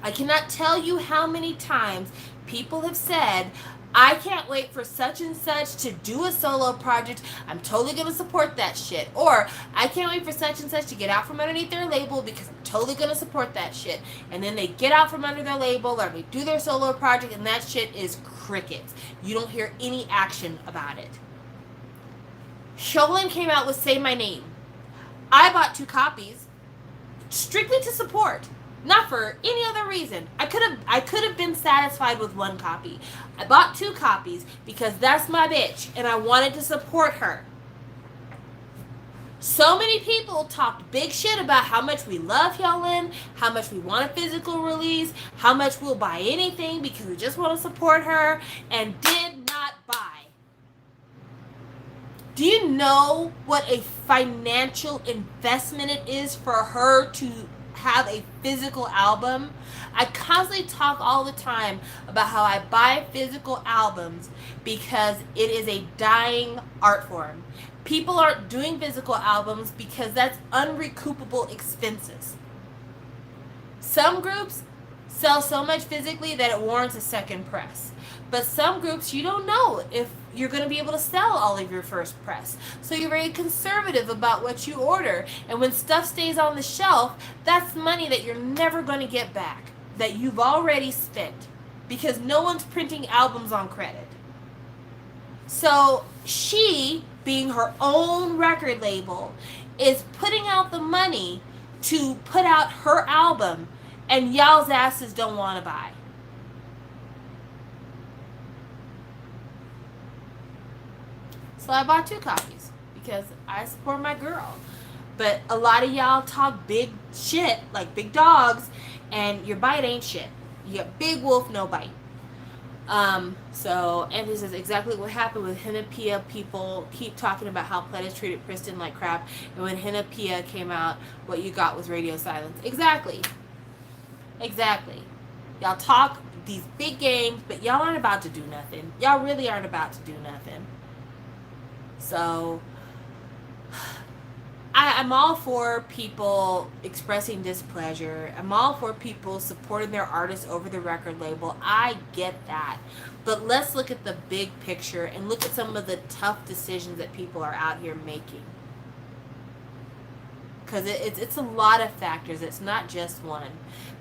I cannot tell you how many times people have said, I can't wait for such and such to do a solo project. I'm totally going to support that shit. Or, I can't wait for such and such to get out from underneath their label because I'm totally going to support that shit. And then they get out from under their label or they do their solo project and that shit is crickets. You don't hear any action about it. Hyolyn came out with Say My Name. I bought 2 copies strictly to support, not for any other reason. I could have been satisfied with 1 copy. I bought 2 copies because that's my bitch and I wanted to support her. So many people talked big shit about how much we love Hyolyn, how much we want a physical release, how much we'll buy anything because we just want to support her, and did not buy. Do you know what a financial investment it is for her to have a physical album? I constantly talk all the time about how I buy physical albums because it is a dying art form. People aren't doing physical albums because that's unrecoupable expenses. Some groups sell so much physically that it warrants a second press. But some groups, you don't know if you're going to be able to sell all of your first press. So you're very conservative about what you order. And when stuff stays on the shelf, that's money that you're never going to get back, that you've already spent, because no one's printing albums on credit. So she, being her own record label, is putting out the money to put out her album, and y'all's asses don't want to buy. So I bought 2 copies because I support my girl. But a lot of y'all talk big shit, like big dogs, and your bite ain't shit. You got big wolf, no bite. So, and this is exactly what happened with Hina Pia. People keep talking about how Pledis treated Kristen like crap, and when Hina Pia came out, what you got was radio silence. Exactly. Y'all talk these big games, but y'all aren't about to do nothing. Y'all really aren't about to do nothing. So I'm all for people expressing displeasure. I'm all for people supporting their artists over the record label. I get that. But let's look at the big picture and look at some of the tough decisions that people are out here making. Because it's a lot of factors. It's not just one.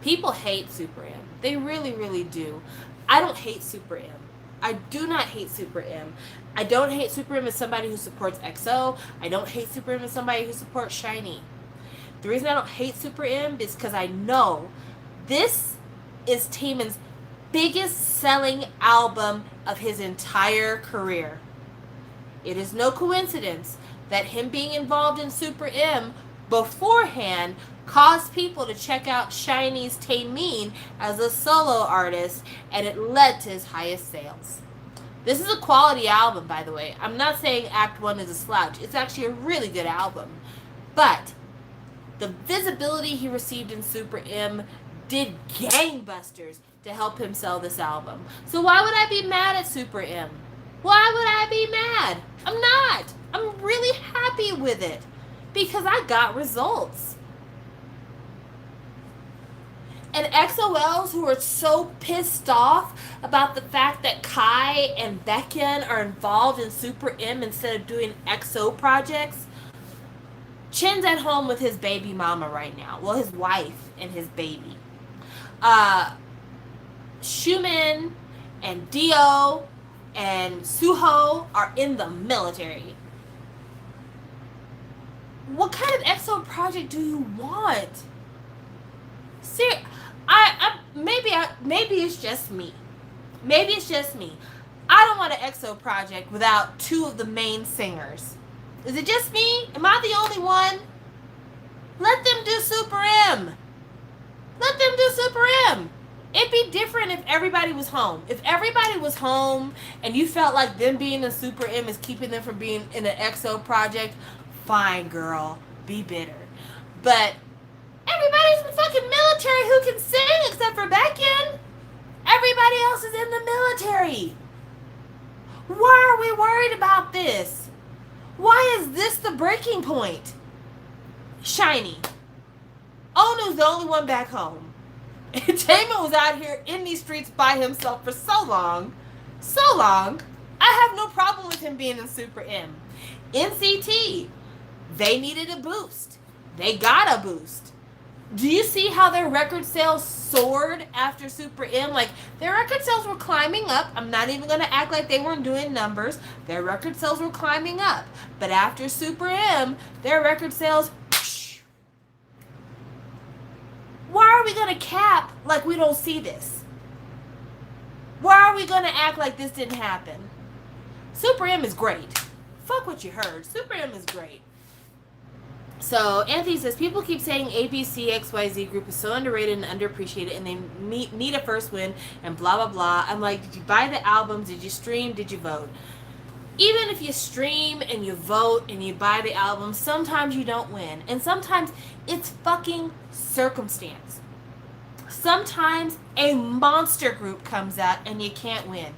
People hate Super M. They really, really do. I don't hate Super M. I do not hate Super M. I don't hate Super M as somebody who supports EXO. I don't hate Super M as somebody who supports SHINee. The reason I don't hate Super M is because I know this is Taemin's biggest selling album of his entire career. It is no coincidence that him being involved in Super M beforehand caused people to check out SHINee's Taemin as a solo artist, and it led to his highest sales. This is a quality album, by the way. I'm not saying Act 1 is a slouch. It's actually a really good album. But the visibility he received in Super M did gangbusters to help him sell this album. So why would I be mad at Super M? Why would I be mad? I'm not. I'm really happy with it because I got results. And XOLs who are so pissed off about the fact that Kai and Baekhyun are involved in Super M instead of doing EXO projects. Chin's at home with his baby mama right now. Well, his wife and his baby. Xiumin and Dio and Suho are in the military. What kind of EXO project do you want? Maybe it's just me. Maybe it's just me. I don't want an EXO project without two of the main singers. Is it just me? Am I the only one? Let them do Super M. Let them do Super M. It'd be different if everybody was home. If everybody was home and you felt like them being in Super M is keeping them from being in an EXO project, fine, girl. Be bitter. But everybody's in the fucking military who can sing except for Baekhyun. Everybody else is in the military. Why are we worried about this? Why is this the breaking point? SHINee. Onu's the only one back home. Taemin was out here in these streets by himself for so long. I have no problem with him being in Super M. NCT, they needed a boost. They got a boost. Do you see how their record sales soared after Super M? Like, their record sales were climbing up. I'm not even going to act like they weren't doing numbers. Their record sales were climbing up. But after Super M, their record sales... Why are we going to cap like we don't see this? Why are we going to act like this didn't happen? Super M is great. Fuck what you heard. Super M is great. So, Anthony says, people keep saying ABCXYZ group is so underrated and underappreciated and they need a first win and blah, blah, blah. I'm like, did you buy the albums? Did you stream? Did you vote? Even if you stream and you vote and you buy the album, sometimes you don't win. And sometimes it's fucking circumstance. Sometimes a monster group comes out and you can't win.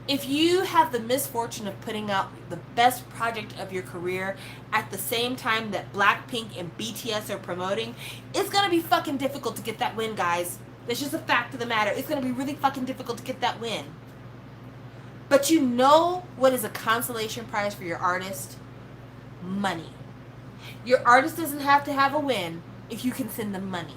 If you have the misfortune of putting out the best project of your career at the same time that Blackpink and BTS are promoting, it's going to be fucking difficult to get that win, guys. That's just a fact of the matter. It's going to be really fucking difficult to get that win. But you know what is a consolation prize for your artist? Money. Your artist doesn't have to have a win if you can send them money.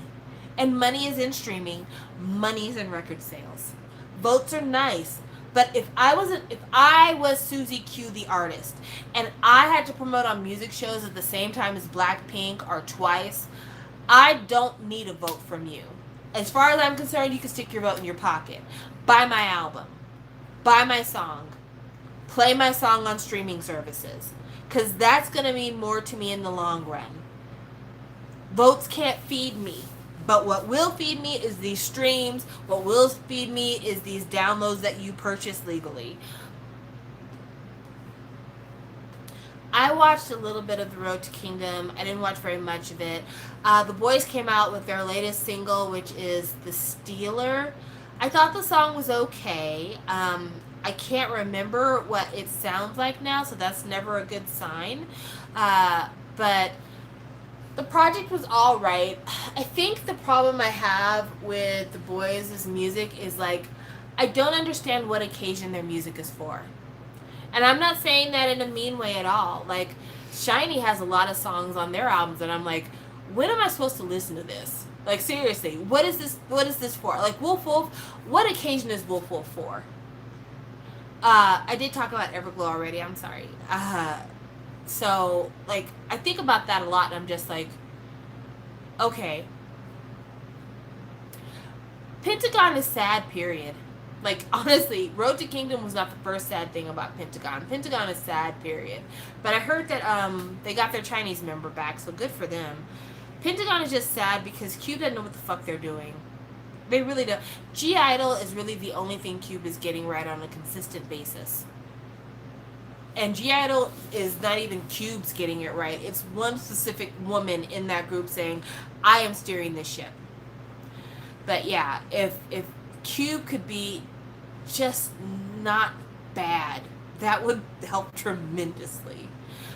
And money is in streaming. Money is in record sales. Votes are nice. But if I was Suzy Q, the artist, and I had to promote on music shows at the same time as Blackpink or Twice, I don't need a vote from you. As far as I'm concerned, you can stick your vote in your pocket. Buy my album. Buy my song. Play my song on streaming services. Because that's going to mean more to me in the long run. Votes can't feed me. But what will feed me is these streams. What will feed me is these downloads that you purchase legally. I watched a little bit of The Road to Kingdom. I didn't watch very much of it. The boys came out with their latest single, which is The Stealer. I thought the song was okay. I I can't remember what it sounds like now, so that's never a good sign. But the project was all right. I think the problem I have with the boys' music is like, I don't understand what occasion their music is for. And I'm not saying that in a mean way at all. Like, Shiny has a lot of songs on their albums, and I'm like, when am I supposed to listen to this? Like, seriously, what is this? What is this for? Like, Wolf Wolf, what occasion is Wolf Wolf for? I did talk about Everglow already. I'm sorry. So, like, I think about that a lot, and I'm just like, okay. Pentagon is sad, period. Like, honestly, Road to Kingdom was not the first sad thing about Pentagon. Pentagon is sad, period. But I heard that they got their Chinese member back, so good for them. Pentagon is just sad because Cube doesn't know what the fuck they're doing. They really don't. G-Idol is really the only thing Cube is getting right on a consistent basis. And G-Idol is not even Cube's getting it right. It's one specific woman in that group saying, I am steering this ship. But yeah, if Cube could be just not bad, that would help tremendously.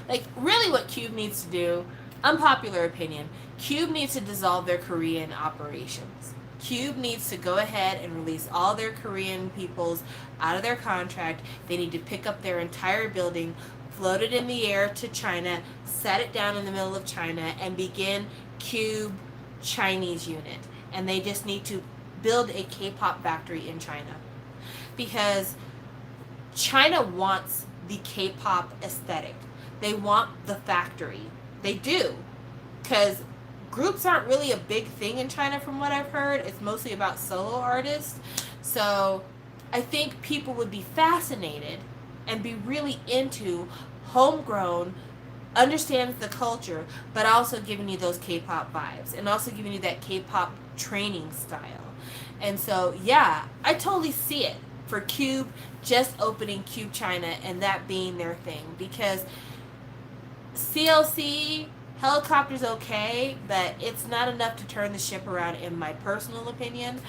Like, really what Cube needs to do, unpopular opinion, Cube needs to dissolve their Korean operations. Cube needs to go ahead and release all their Korean peoples out of their contract. They need to pick up their entire building, float it in the air to China, set it down in the middle of China, and begin Cube Chinese unit. And they just need to build a K-pop factory in China. Because China wants the K-pop aesthetic. They want the factory. They do. Because groups aren't really a big thing in China from what I've heard. It's mostly about solo artists. So I think people would be fascinated and be really into homegrown, understands the culture, but also giving you those K-pop vibes and also giving you that K-pop training style. And so, yeah, I totally see it for Cube just opening Cube China and that being their thing. Because CLC, Helicopter's okay, but it's not enough to turn the ship around in my personal opinion.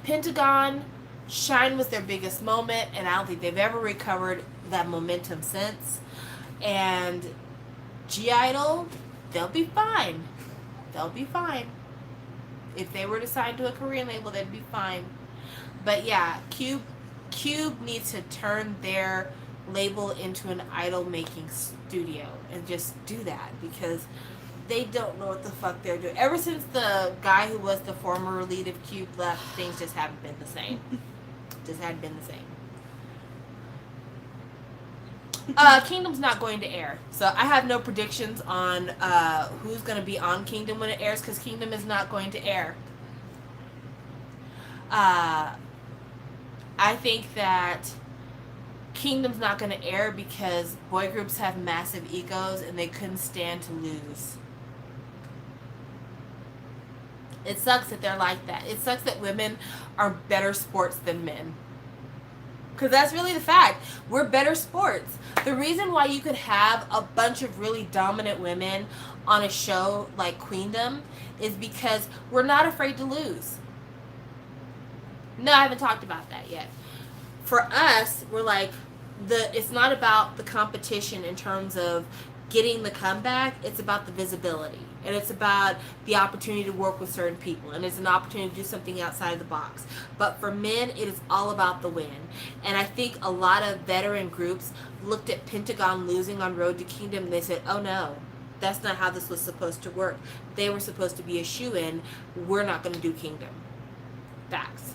Pentagon, Shine was their biggest moment, and I don't think they've ever recovered that momentum since. And G-Idol, they'll be fine. They'll be fine. If they were to sign to a Korean label, they'd be fine. But yeah, Cube needs to turn their label into an idol making studio and just do that, because they don't know what the fuck they're doing. Ever since the guy who was the former lead of Cube left, things just haven't been the same. Just hadn't been the same. Kingdom's not going to air, so I have no predictions on who's going to be on Kingdom when it airs, because Kingdom is not going to air. I think that Kingdom's not going to air because boy groups have massive egos and they couldn't stand to lose. It sucks that they're like that. It sucks that women are better sports than men. Because that's really the fact. We're better sports. The reason why you could have a bunch of really dominant women on a show like Queendom is because we're not afraid to lose. No, I haven't talked about that yet. For us, we're like, it's not about the competition in terms of getting the comeback. It's about the visibility. And it's about the opportunity to work with certain people. And it's an opportunity to do something outside of the box. But for men, it is all about the win. And I think a lot of veteran groups looked at Pentagon losing on Road to Kingdom and they said, oh no, that's not how this was supposed to work. They were supposed to be a shoo-in. We're not going to do Kingdom. Facts.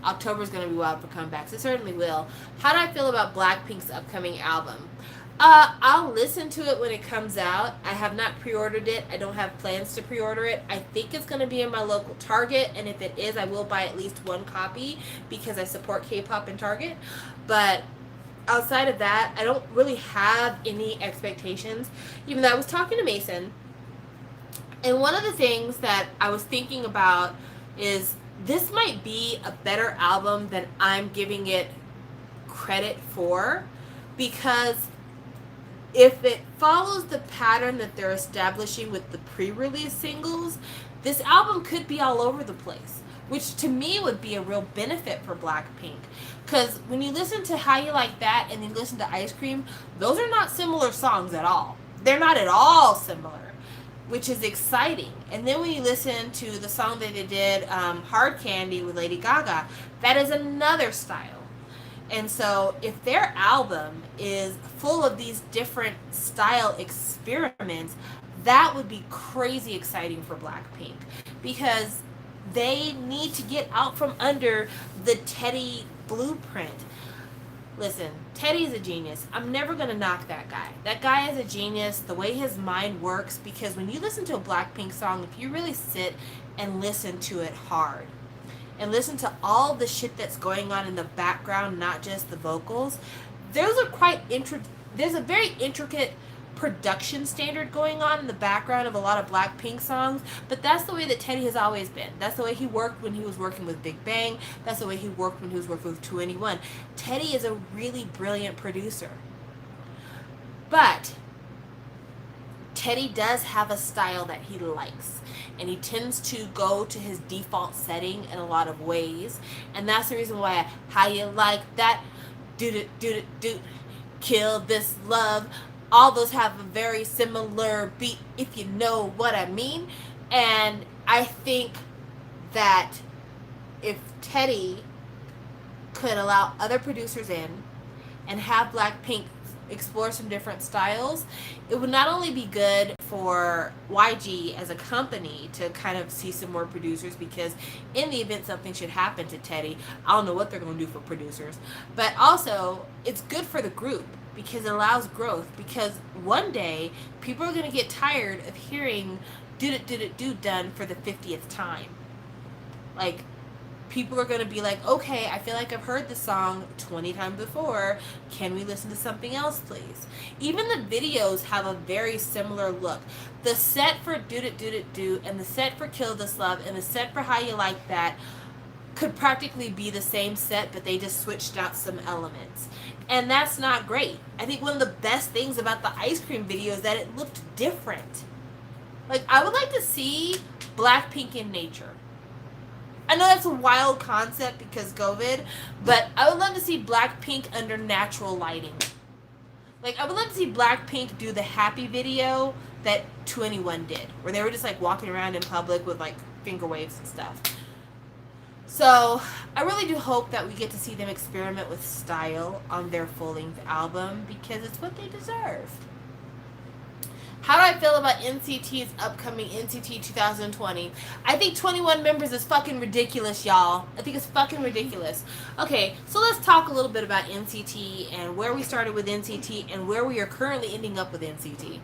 October's going to be wild for comebacks. It certainly will. How do I feel about Blackpink's upcoming album? I'll listen to it when it comes out. I have not pre-ordered it. I don't have plans to pre-order it. I think it's going to be in my local Target, and if it is, I will buy at least one copy because I support K-pop in Target. But outside of that, I don't really have any expectations. Even though I was talking to Mason, and one of the things that I was thinking about is this might be a better album than I'm giving it credit for, because if it follows the pattern that they're establishing with the pre-release singles, this album could be all over the place. which to me would be a real benefit for Blackpink. Because when you listen to How You Like That and you listen to Ice Cream, those are not similar songs at all. They're not at all similar, which is exciting. And then when you listen to the song that they did, Hard Candy with Lady Gaga, that is another style. And so if their album is full of these different style experiments, that would be crazy exciting for Blackpink, because they need to get out from under the Teddy blueprint. Listen, Teddy's a genius. I'm never going to knock that guy. That guy is a genius, the way his mind works, because when you listen to a Blackpink song, if you really sit and listen to it hard, and listen to all the shit that's going on in the background, not just the vocals, those are there's a very intricate production standard going on in the background of a lot of Blackpink songs, but that's the way that Teddy has always been. That's the way he worked when he was working with Big Bang. That's the way he worked when he was working with 2NE1. Teddy is a really brilliant producer. But Teddy does have a style that he likes, and he tends to go to his default setting in a lot of ways, and that's the reason why How You Like That, do Kill This Love, all those have a very similar beat, if you know what I mean. And I think that if Teddy could allow other producers in and have Blackpink explore some different styles, it would not only be good for YG as a company to kind of see some more producers, because in the event something should happen to Teddy, I don't know what they're going to do for producers, but also it's good for the group because it allows growth, because one day people are going to get tired of hearing do done for the 50th time. Like, people are going to be like, okay, I feel like I've heard this song 20 times before. Can we listen to something else, please? Even the videos have a very similar look. The set for Do and the set for Kill This Love and the set for How You Like That could practically be the same set, but they just switched out some elements. And that's not great. I think one of the best things about the Ice Cream video is that it looked different. Like, I would like to see Blackpink in nature. I know that's a wild concept because COVID, but I would love to see Blackpink under natural lighting. Like, I would love to see Blackpink do the Happy video that 2NE1 did, where they were just like walking around in public with like finger waves and stuff. So I really do hope that we get to see them experiment with style on their full-length album, because it's what they deserve. How do I feel about NCT's upcoming NCT 2020? I think 21 members is fucking ridiculous, y'all. I think it's fucking ridiculous. Okay, so let's talk a little bit about NCT and where we started with NCT and where we are currently ending up with NCT.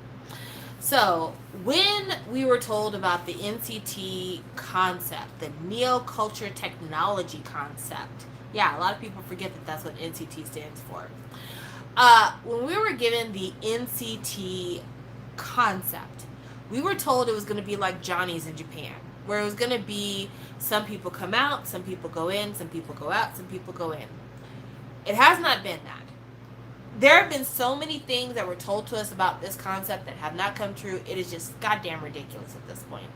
So, when we were told about the NCT concept, the neo-culture technology concept, yeah, a lot of people forget that that's what NCT stands for. When we were given the NCT concept, we were told it was going to be like Johnny's in Japan, where it was going to be some people come out, some people go in, some people go out, some people go in. It has not been that. There have been so many things that were told to us about this concept that have not come true. It is just goddamn ridiculous at this point.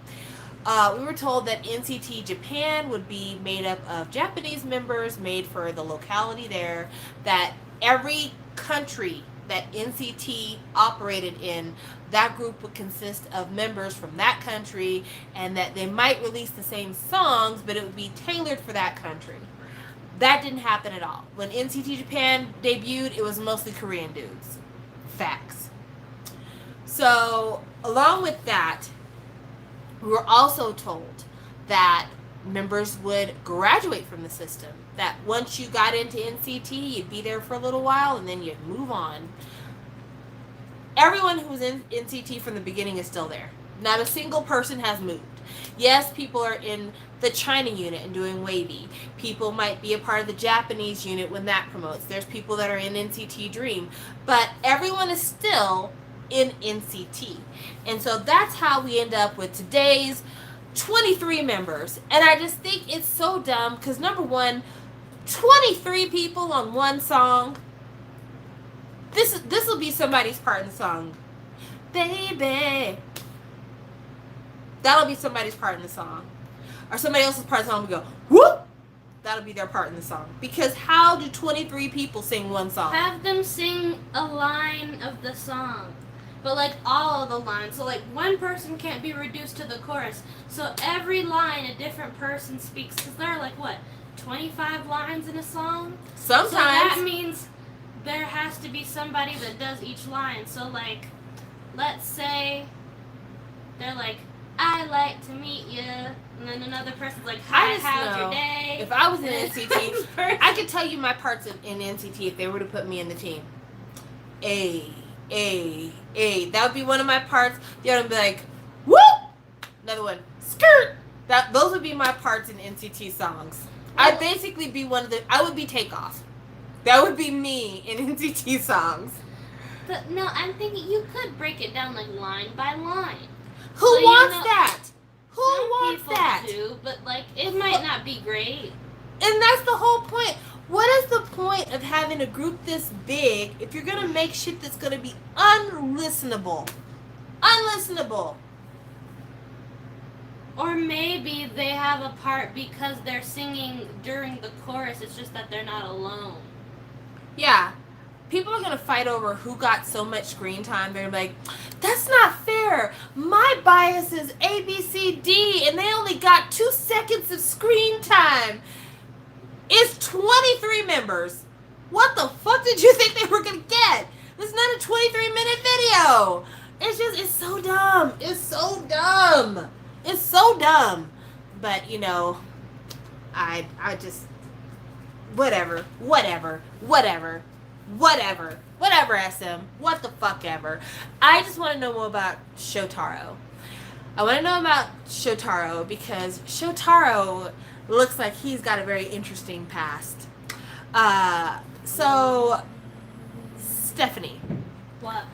We were told that NCT Japan would be made up of Japanese members made for the locality there, that every country that NCT operated in, that group would consist of members from that country, and that they might release the same songs, but it would be tailored for that country. That didn't happen at all. When NCT Japan debuted, it was mostly Korean dudes. Facts. So, along with that, we were also told that members would graduate from the system. That once you got into NCT, you'd be there for a little while and then you'd move on. Everyone who was in NCT from the beginning is still there. Not a single person has moved. Yes, people are in the China unit and doing Wavy. People might be a part of the Japanese unit when that promotes. There's people that are in NCT Dream. But everyone is still in NCT. And so that's how we end up with today's 23 members. And I just think it's so dumb because, number one, 23 people on one song. This will be somebody's part in the song. Baby. That'll be somebody's part in the song. Or somebody else's part in the song will go, whoop, that'll be their part in the song. Because how do 23 people sing one song? Have them sing a line of the song. But like all of the lines. So like one person can't be reduced to the chorus. So every line a different person speaks. Because there are like, what, 25 lines in a song? Sometimes. So that means there has to be somebody that does each line. So like, let's say they're like, I like to meet you. And then another person's like, hi, how's your day? If I was in NCT, I could tell you my parts in NCT if they were to put me in the team. A. That would be one of my parts. The other would be like, whoop! Another one, skirt! Those would be my parts in NCT songs. I'd basically be I would be Takeoff. That would be me in NCT songs. But no, I'm thinking you could break it down like line by line. Who So, wants you know, that? Who Some wants people that? do, but like it might not be great. And that's the whole point. What is the point of having a group this big if you're going to make shit that's going to be unlistenable? Unlistenable. Or maybe they have a part because they're singing during the chorus. It's just that they're not alone. Yeah. People are going to fight over who got so much screen time. They're like, that's not fair. My bias is A, B, C, D, and they only got 2 seconds of screen time. It's 23 members. What the fuck did you think they were going to get? This is not a 23-minute video. It's so dumb. It's so dumb. It's so dumb. But, you know, I just, whatever, SM. What the fuck ever. I just want to know more about Shotaro. I want to know about Shotaro because Shotaro looks like he's got a very interesting past. So, Stephanie. What?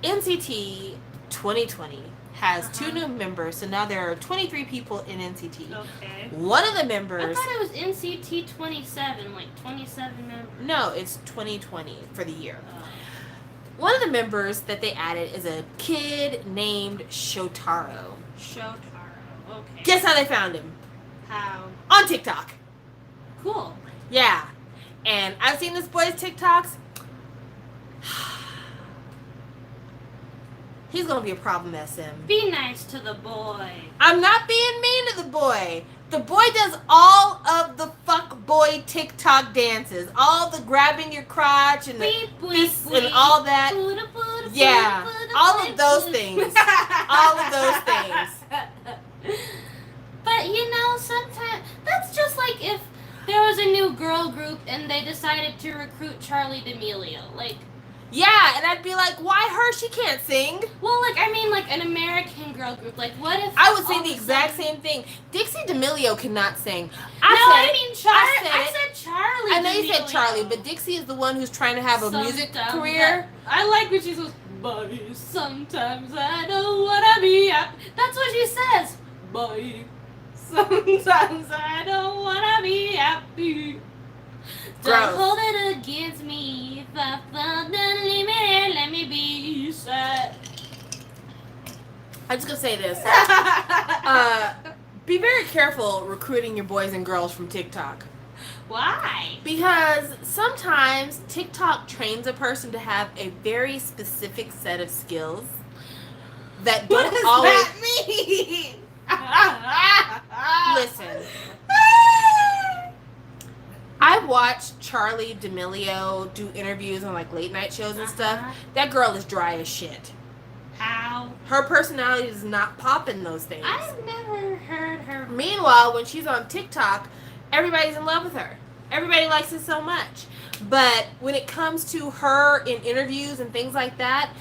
NCT 2020 has 2 new members, so now there are 23 people in NCT. Okay. One of the I members... thought it was NCT 27, like 27 members. No, it's 2020 for the year. One of the members that they added is a kid named Shotaro. Shotaro. Okay. Guess how they found him? How? On TikTok. Cool. Yeah. And I've seen this boy's TikToks. He's gonna be a problem, SM. Be nice to the boy. I'm not being mean to the boy. The boy does all of the fuck boy TikTok dances. All the grabbing your crotch and the fists and all that. Yeah. All of those things. All of those things. But you know, sometimes that's just like if there was a new girl group and they decided to recruit Charlie D'Amelio. Like, yeah, and I'd be like, why her? She can't sing. well, like, I mean, like an American girl group. Like, what if I would say all the of a exact sudden- same thing. Dixie D'Amelio cannot sing. No, I mean Charlie. I I said Charlie. I know you said D'Amelio. Charlie, but Dixie is the one who's trying to have a Some music dumb career. I like when she says, "Buddy, sometimes I don't wanna be happy." That's what she says. Buddy, sometimes I don't wanna be happy. Gross. Don't hold it against me. If I found the limit, let me be sad. I'm just gonna say this. Be very careful recruiting your boys and girls from TikTok. Why? Because sometimes TikTok trains a person to have a very specific set of skills that What don't does always that mean? listen. I watched Charlie D'Amelio do interviews on like late night shows and stuff. That girl is dry as shit. How? Her personality does not pop in those things. I've never heard her. Meanwhile, when she's on TikTok, everybody's in love with her. Everybody likes it so much. But when it comes to her in interviews and things like that,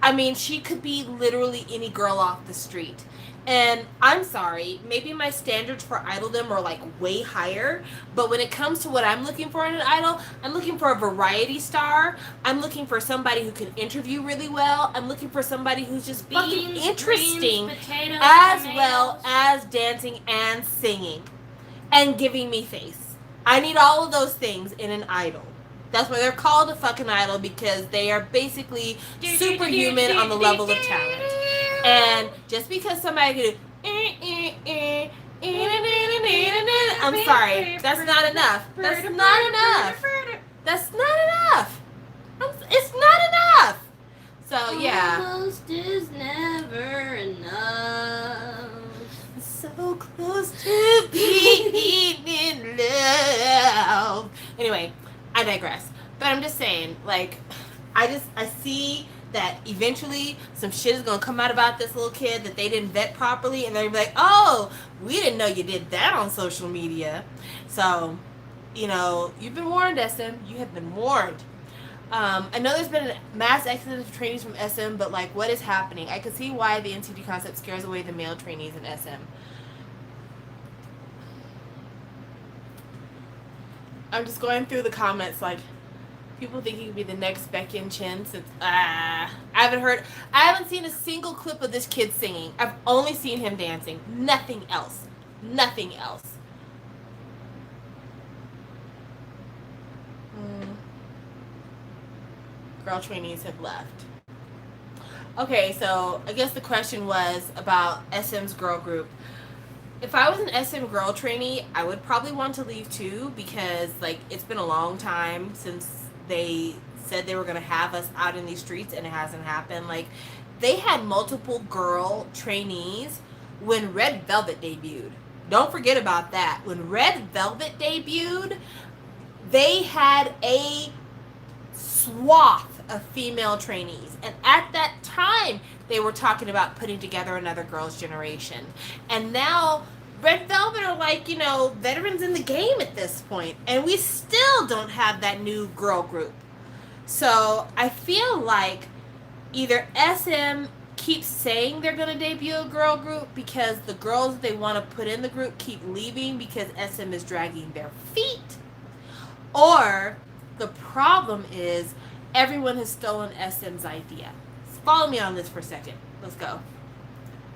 I mean, she could be literally any girl off the street. And I'm sorry, maybe my standards for idoldom are like way higher, but when it comes to what I'm looking for in an idol, I'm looking for a variety star. I'm looking for somebody who can interview really well. I'm looking for somebody who's just fucking Beans, interesting, greens, potatoes, as tomatoes. well as dancing and singing and giving me face. I need all of those things in an idol. That's why they're called a fucking idol, because they are basically superhuman on the level of talent. And just because somebody can do I'm sorry. That's not enough. That's not enough. That's not enough. It's not enough. So yeah. Almost is never enough. So close to being in love. Anyway, I digress. But I'm just saying, like, I see that eventually some shit is gonna come out about this little kid that they didn't vet properly, and they're gonna be like, oh, we didn't know you did that on social media. So, you know, you've been warned, SM. You have been warned. I know there's been a mass exodus of trainees from SM, but like, what is happening? I can see why the NCT concept scares away the male trainees in SM. I'm just going through the comments, like, people think he could be the next Becky and Chin. Since I haven't seen a single clip of this kid singing. I've only seen him dancing. Nothing else. Nothing else. Girl trainees have left. Okay, so I guess the question was about SM's girl group. If I was an SM girl trainee, I would probably want to leave too, because like, it's been a long time since they said they were going to have us out in these streets, and it hasn't happened. Like, they had multiple girl trainees when Red Velvet debuted. Don't forget about that. When Red Velvet debuted, they had a swath of female trainees, and at that time they were talking about putting together another girls' generation. And now Red Velvet are like, you know, veterans in the game at this point, and we still don't have that new girl group. So I feel like either SM keeps saying they're going to debut a girl group because the girls they want to put in the group keep leaving because SM is dragging their feet, or the problem is everyone has stolen SM's idea. Follow me on this for a second. Let's go.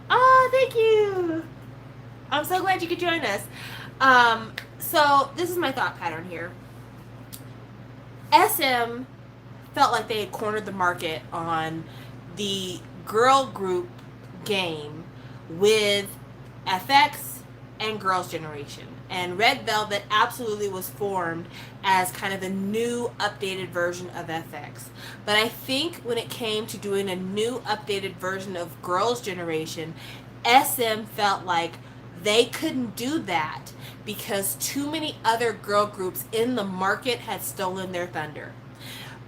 Oh, thank you. I'm so glad you could join us. So this is my thought pattern here. SM felt like they had cornered the market on the girl group game with FX and Girls' Generation. And Red Velvet absolutely was formed as kind of the new updated version of FX. But I think when it came to doing a new updated version of Girls' Generation, SM felt like they couldn't do that because too many other girl groups in the market had stolen their thunder.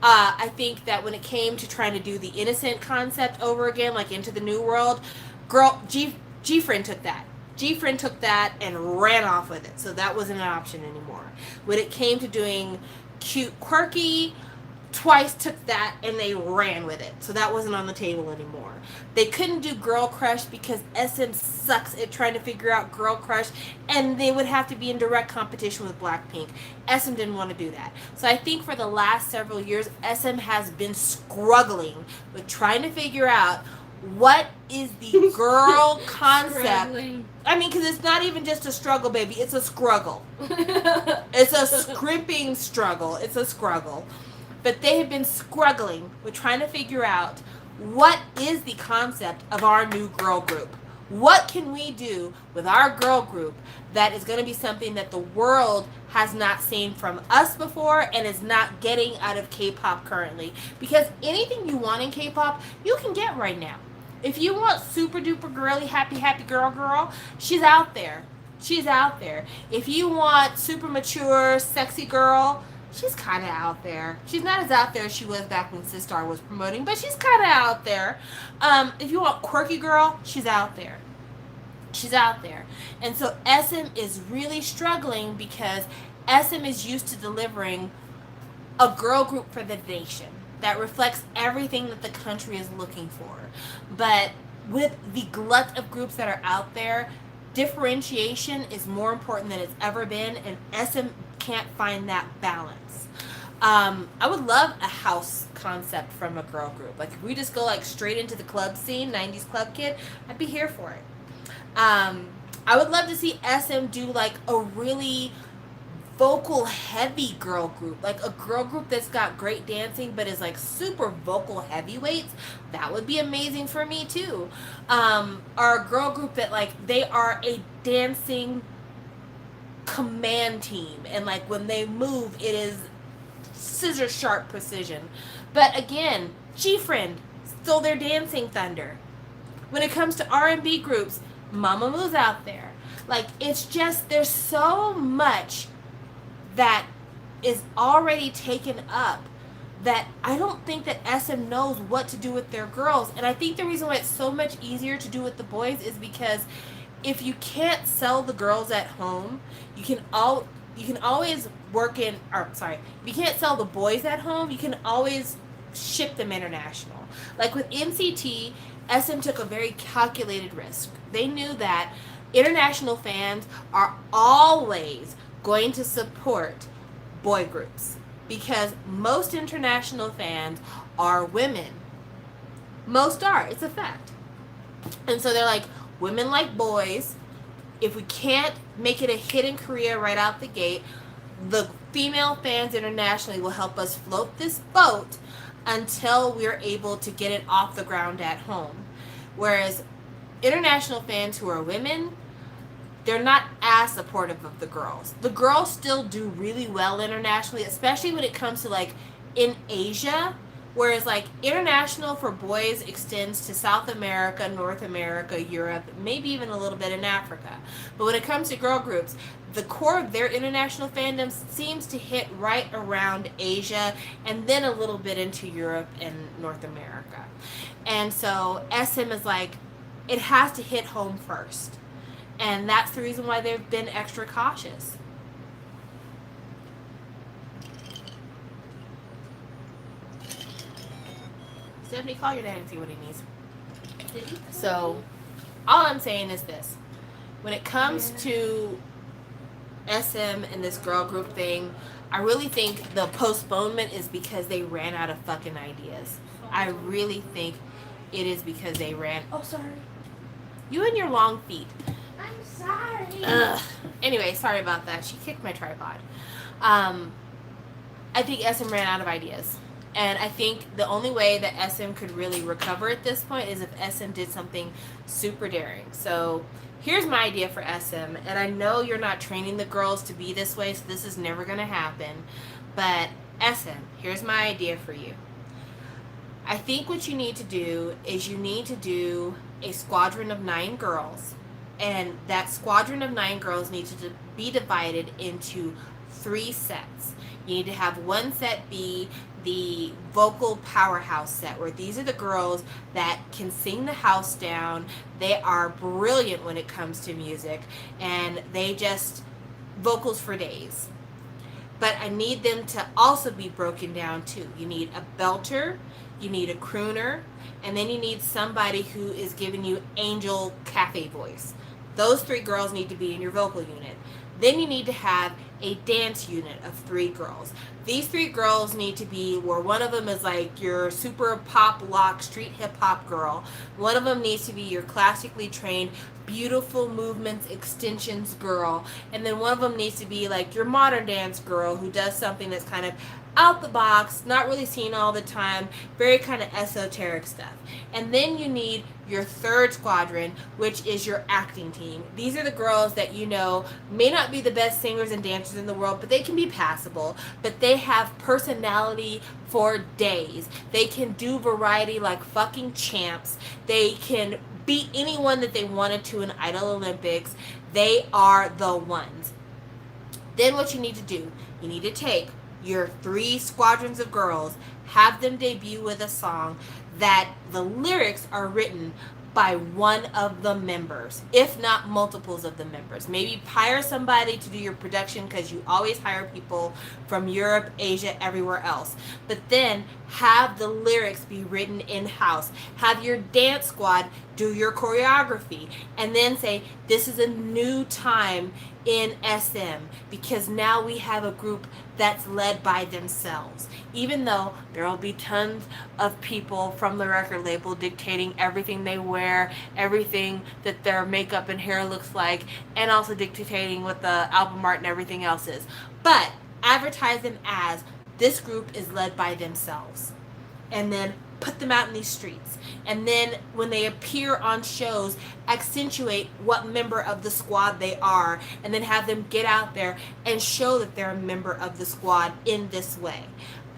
I think that when it came to trying to do the Innocent concept over again, like Into the New World, G-Friend took that. G-Friend took that and ran off with it, so that wasn't an option anymore. When it came to doing Cute Quirky, Twice took that and they ran with it, so that wasn't on the table anymore. They couldn't do Girl Crush because SM sucks at trying to figure out Girl Crush, and they would have to be in direct competition with Blackpink. SM didn't want to do that. So I think for the last several years, SM has been struggling with trying to figure out what is the girl concept. Struggling. I mean, because it's not even just a struggle, baby. It's a struggle. It's a scrimping struggle. It's a struggle. But they have been struggling with trying to figure out what is the concept of our new girl group. What can we do with our girl group that is going to be something that the world has not seen from us before and is not getting out of K-pop currently? Because anything you want in K-pop, you can get right now. If you want super duper girly, happy girl, she's out there. She's out there. If you want super mature, sexy girl, she's kind of out there. She's not as out there as she was back when Sistar was promoting, but she's kind of out there. If you want quirky girl, she's out there. She's out there. And so SM is really struggling because SM is used to delivering a girl group for the nation that reflects everything that the country is looking for. But with the glut of groups that are out there, differentiation is more important than it's ever been, and SM can't find that balance. I would love a house concept from a girl group. Like, if we just go like straight into the club scene, 90s club kid, I'd be here for it. I would love to see SM do like a really vocal heavy girl group, like a girl group that's got great dancing but is like super vocal heavyweights. That would be amazing for me too. Or a girl group that like they are a dancing command team, and like when they move, it is scissor sharp precision. But again, G-Friend stole their dancing thunder. When it comes to R&B groups, Mamamoo's out there. Like, it's just, there's so much that is already taken up that I don't think that SM knows what to do with their girls. And I think the reason why it's so much easier to do with the boys is because if you can't sell the girls at home, you can always work in, or sorry, if you can't sell the boys at home, you can always ship them international. Like with NCT, SM took a very calculated risk. They knew that international fans are always going to support boy groups because most international fans are women. Most are. It's a fact. And so they're like, women like boys. If we can't make it a hit in Korea right out the gate, the female fans internationally will help us float this boat until we're able to get it off the ground at home. Whereas international fans who are women, they're not as supportive of the girls. The girls still do really well internationally, especially when it comes to like in Asia. Whereas like international for boys extends to South America, North America, Europe, maybe even a little bit in Africa. But when it comes to girl groups, the core of their international fandom seems to hit right around Asia and then a little bit into Europe and North America. And so SM is like, it has to hit home first. And that's the reason why they've been extra cautious. Stephanie, call your dad and see what he needs. So, all I'm saying is this. When it comes to SM and this girl group thing, I really think the postponement is because they ran out of fucking ideas. I really think it is because they ran... Oh, sorry. You and your long feet. I'm sorry. Ugh. Anyway, sorry about that. She kicked my tripod. I think SM ran out of ideas. And I think the only way that SM could really recover at this point is if SM did something super daring. So here's my idea for SM. And I know you're not training the girls to be this way, so this is never going to happen. But SM, here's my idea for you. I think what you need to do is you need to do a squadron of 9 girls. And that squadron of 9 girls needs to be divided into 3 sets. You need to have one set be the vocal powerhouse set, where these are the girls that can sing the house down. They are brilliant when it comes to music, and they just vocals for days. But I need them to also be broken down too. You need a belter, you need a crooner, and then you need somebody who is giving you angel cafe voice. Those 3 girls need to be in your vocal unit. Then you need to have a dance unit of 3 girls. These 3 girls need to be where one of them is like your super pop lock street hip hop girl. One of them needs to be your classically trained beautiful movements extensions girl. And then one of them needs to be like your modern dance girl who does something that's kind of out the box, not really seen all the time, very kind of esoteric stuff. And then you need your 3rd squadron, which is your acting team. These are the girls that you know may not be the best singers and dancers in the world, but they can be passable, but they have personality for days. They can do variety like fucking champs. They can beat anyone that they wanted to in Idol Olympics. They are the ones. Then what you need to do, you need to take your 3 squadrons of girls, have them debut with a song that the lyrics are written by one of the members, if not multiples of the members. Maybe hire somebody to do your production because you always hire people from Europe, Asia, everywhere else. But then have the lyrics be written in-house. Have your dance squad do your choreography and then say, this is a new time in SM because now we have a group that's led by themselves. Even though there will be tons of people from the record label dictating everything they wear, everything that their makeup and hair looks like, and also dictating what the album art and everything else is. But advertise them as this group is led by themselves. And then put them out in these streets. And then when they appear on shows, accentuate what member of the squad they are, and then have them get out there and show that they're a member of the squad in this way.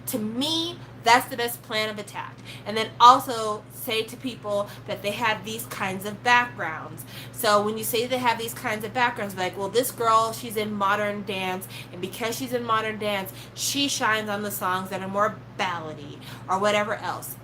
To me, that's the best plan of attack. And then also say to people that they have these kinds of backgrounds. So when you say they have these kinds of backgrounds, like, well, this girl, she's in modern dance, and because she's in modern dance, she shines on the songs that are more ballady or whatever else.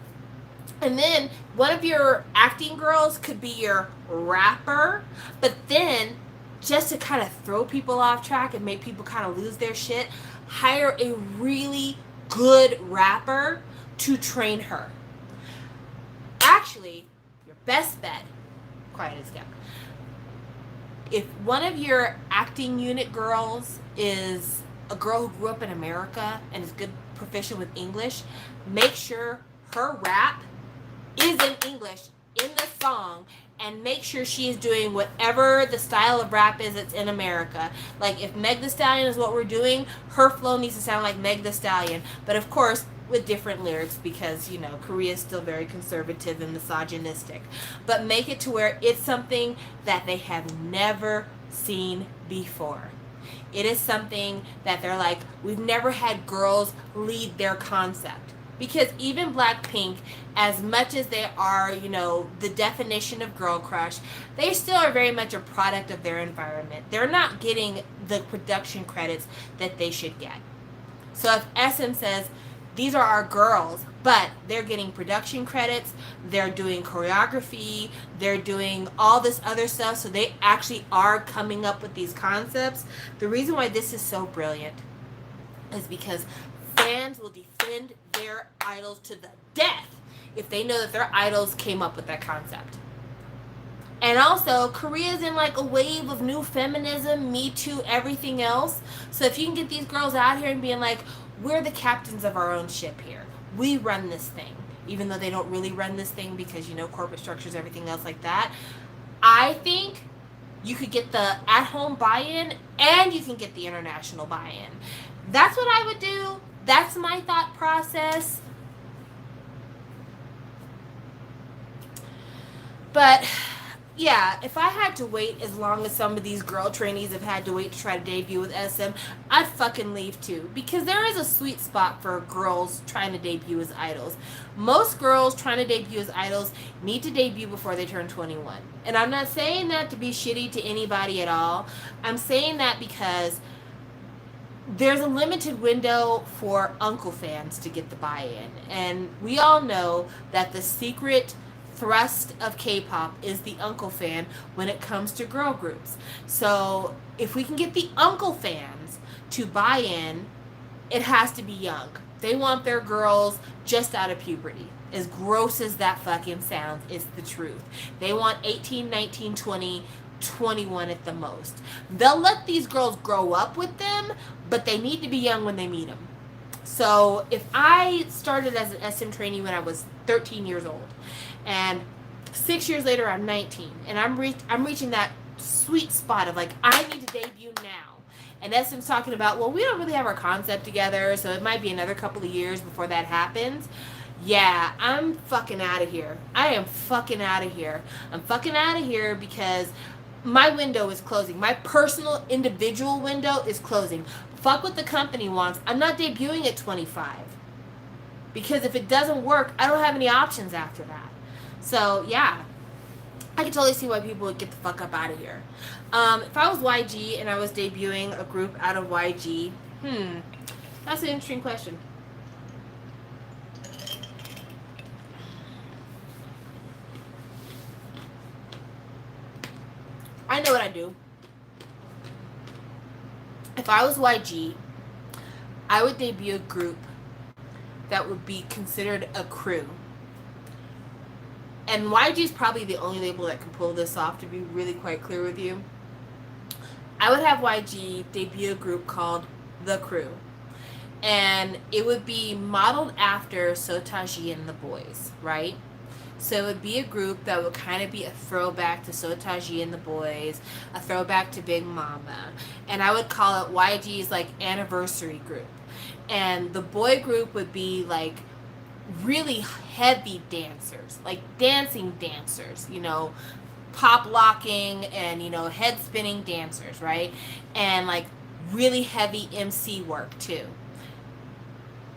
And then one of your acting girls could be your rapper, but then just to kind of throw people off track and make people kind of lose their shit, hire a really good rapper to train her. Actually, your best bet, quiet as kept, if one of your acting unit girls is a girl who grew up in America and is good proficient with English, make sure her rap is in English in the song, and make sure she is doing whatever the style of rap is that's in America. Like, if Meg Thee Stallion is what we're doing, her flow needs to sound like Meg Thee Stallion, but of course with different lyrics, because, you know, Korea is still very conservative and misogynistic. But make it to where it's something that they have never seen before. It is something that they're like, we've never had girls lead their concept. Because even Blackpink, as much as they are, you know, the definition of girl crush, they still are very much a product of their environment. They're not getting the production credits that they should get. So if SM says, these are our girls, but they're getting production credits, they're doing choreography, they're doing all this other stuff, so they actually are coming up with these concepts. The reason why this is so brilliant is because fans will defend their idols to the death if they know that their idols came up with that concept. And also, Korea's in like a wave of new feminism, Me Too, everything else. So if you can get these girls out here and being like, we're the captains of our own ship here. We run this thing. Even though they don't really run this thing because, you know, corporate structures, everything else like that. I think you could get the at-home buy-in and you can get the international buy-in. That's what I would do. That's my thought process. But yeah, if I had to wait as long as some of these girl trainees have had to wait to try to debut with SM, I'd fucking leave too. Because there is a sweet spot for girls trying to debut as idols. Most girls trying to debut as idols need to debut before they turn 21. And I'm not saying that to be shitty to anybody at all. I'm saying that because there's a limited window for uncle fans to get the buy-in. And we all know that the secret thrust of K-pop is the uncle fan when it comes to girl groups. So if we can get the uncle fans to buy in, it has to be young. They want their girls just out of puberty. As gross as that fucking sounds, it's the truth. They want 18, 19, 20, 21 at the most. They'll let these girls grow up with them, but they need to be young when they meet them. So if I started as an SM trainee when I was 13 years old, and 6 years later I'm 19, and I'm reaching that sweet spot of like, I need to debut now. And SM's talking about, well, we don't really have our concept together, so it might be another couple of years before that happens. Yeah, I'm fucking out of here. I am fucking out of here. I'm fucking out of here because my window is closing. My personal individual window is closing. Fuck what the company wants. I'm not debuting at 25. Because if it doesn't work, I don't have any options after that. So, yeah. I can totally see why people would get the fuck up out of here. If I was YG and I was debuting a group out of YG, that's an interesting question. I know what I'd do. If I was YG, I would debut a group that would be considered a crew. And YG is probably the only label that can pull this off, to be really quite clear with you. I would have YG debut a group called The Crew. And it would be modeled after Sotaji and the Boys, right? So it would be a group that would kind of be a throwback to Sotaji and the Boys, a throwback to Big Mama. And I would call it YG's like anniversary group. And the boy group would be like really heavy dancers, like dancing dancers, pop locking and, head spinning dancers, right? And like really heavy MC work too.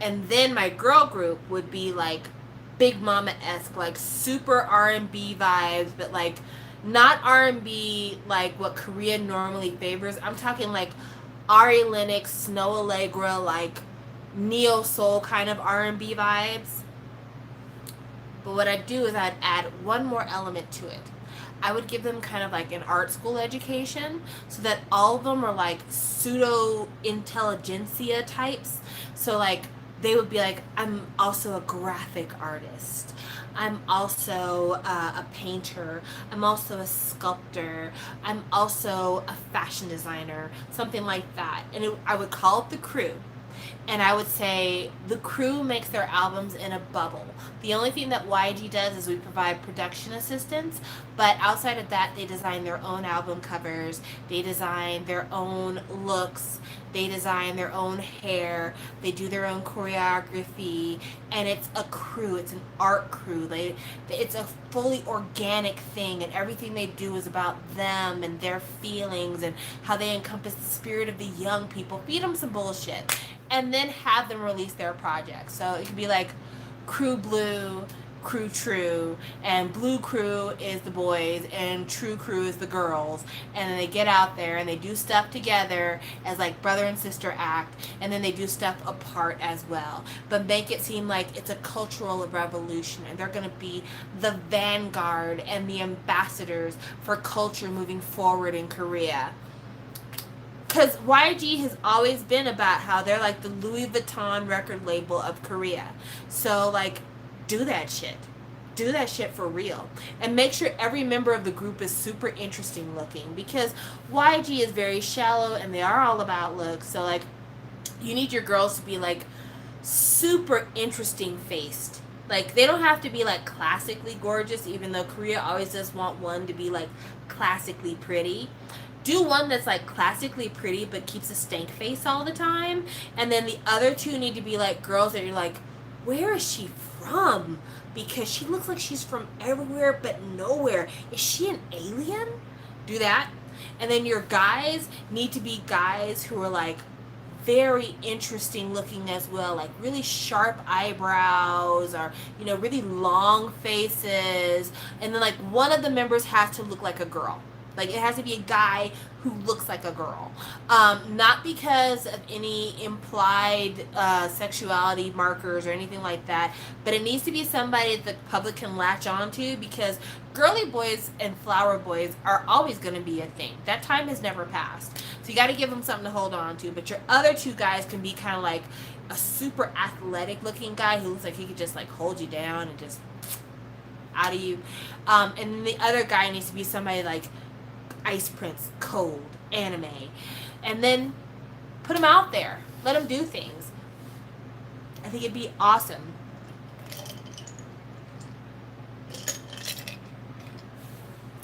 And then my girl group would be like Big Mama-esque, like super R&B vibes, but like not R&B like what Korea normally favors. I'm talking like Ari Lennox, Snow Allegra, like neo soul kind of R&B vibes. But what I'd do is I'd add one more element to it. I would give them kind of like an art school education so that all of them are like pseudo intelligentsia types. So like they would be like, I'm also a graphic artist. I'm also a painter. I'm also a sculptor. I'm also a fashion designer, something like that. And I would call up the crew. And I would say the crew makes their albums in a bubble. The only thing that YG does is we provide production assistance, but outside of that, they design their own album covers, they design their own looks, they design their own hair, they do their own choreography, and it's a crew, it's an art crew. It's a fully organic thing, and everything they do is about them and their feelings and how they encompass the spirit of the young people. Feed them some bullshit. And then have them release their projects. So it could be like Crew Blue, Crew True, and Blue Crew is the boys, and True Crew is the girls. And then they get out there and they do stuff together as like brother and sister act, and then they do stuff apart as well. But make it seem like it's a cultural revolution, and they're going to be the vanguard and the ambassadors for culture moving forward in Korea. Because YG has always been about how they're like the Louis Vuitton record label of Korea. So, like, do that shit. Do that shit for real. And make sure every member of the group is super interesting looking. Because YG is very shallow and they are all about looks. So, like, you need your girls to be, like, super interesting faced. Like, they don't have to be, like, classically gorgeous, even though Korea always does want one to be, like, classically pretty. Do one that's like classically pretty but keeps a stank face all the time, and then the other two need to be like girls that you're like, where is she from? Because she looks like she's from everywhere but nowhere. Is she an alien? Do that. And then your guys need to be guys who are like very interesting looking as well, like really sharp eyebrows or really long faces, and then like one of the members has to look like a girl. Like, it has to be a guy who looks like a girl. Not because of any implied sexuality markers or anything like that, but it needs to be somebody that the public can latch onto, because girly boys and flower boys are always going to be a thing. That time has never passed. So you got to give them something to hold on to. But your other two guys can be kind of like a super athletic looking guy who looks like he could just like hold you down and just out of you. And then the other guy needs to be somebody like Ice Prince, cold, anime, and then put them out there. Let them do things. I think it'd be awesome.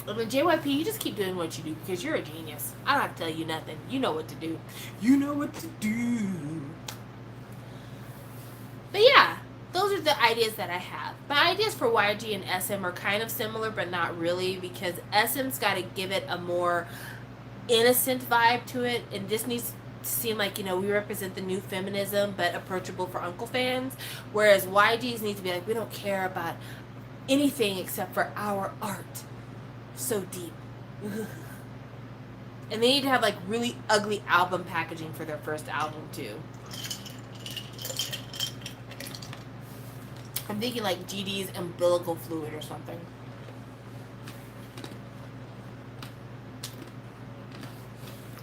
I mean, JYP, you just keep doing what you do because you're a genius. I don't have to tell you nothing. You know what to do. You know what to do. But yeah, those are the ideas that I have. My ideas for YG and SM are kind of similar, but not really, because SM's got to give it a more innocent vibe to it, and this needs to seem like, we represent the new feminism, but approachable for uncle fans, whereas YG's need to be like, we don't care about anything except for our art. So deep. And they need to have like really ugly album packaging for their first album too. I'm thinking like GD's umbilical fluid or something.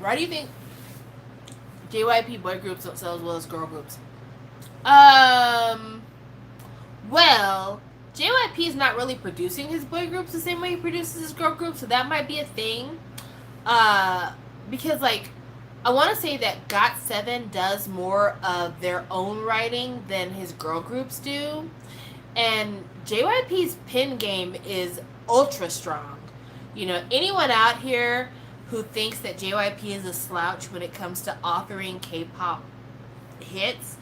Why do you think JYP boy groups don't sell as well as girl groups? Well, JYP is not really producing his boy groups the same way he produces his girl groups, so that might be a thing. Because like, I want to say that GOT7 does more of their own writing than his girl groups do. And JYP's pen game is ultra strong. Anyone out here who thinks that JYP is a slouch when it comes to authoring K-pop hits,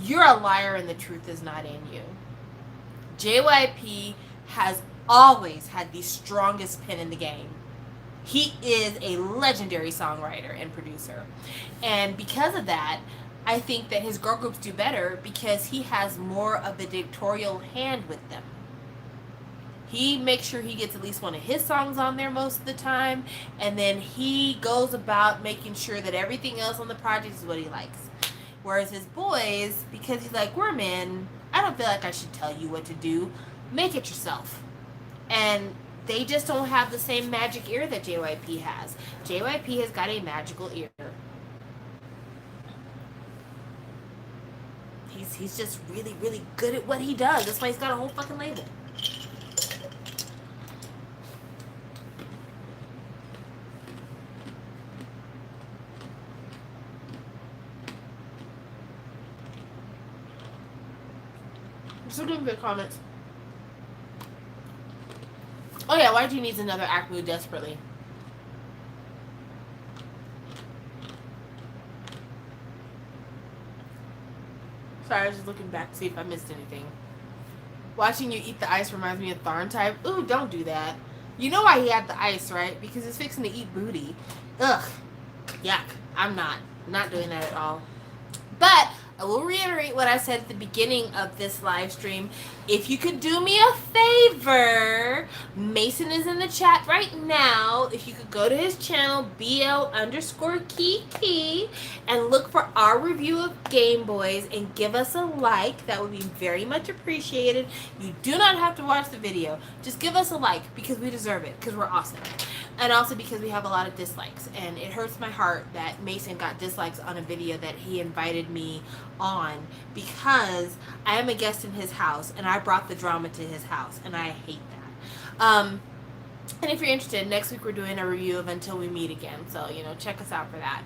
you're a liar and the truth is not in you. JYP has always had the strongest pen in the game. He is a legendary songwriter and producer. And because of that, I think that his girl groups do better because he has more of a dictatorial hand with them. He makes sure he gets at least one of his songs on there most of the time, and then he goes about making sure that everything else on the project is what he likes. Whereas his boys, because he's like, we're men, I don't feel like I should tell you what to do. Make it yourself. And they just don't have the same magic ear that JYP has. JYP has got a magical ear. He's just really, really good at what he does. That's why he's got a whole fucking label. So doing good comments. Oh yeah, YG needs another act move desperately. Sorry, I was just looking back to see if I missed anything. Watching you eat the ice reminds me of Tharn type. Ooh, don't do that. You know why he had the ice, right? Because he's fixing to eat booty. Ugh. Yuck. I'm not doing that at all. But I will reiterate what I said at the beginning of this live stream. If you could do me a favor, Mason is in the chat right now. If you could go to his channel, BL_Kiki, and look for our review of Game Boys and give us a like, that would be very much appreciated. You do not have to watch the video. Just give us a like because we deserve it, because we're awesome. And also because we have a lot of dislikes. And it hurts my heart that Mason got dislikes on a video that he invited me on because I am a guest in his house and I brought the drama to his house. And I hate that. And if you're interested, next week we're doing a review of Until We Meet Again. So, check us out for that.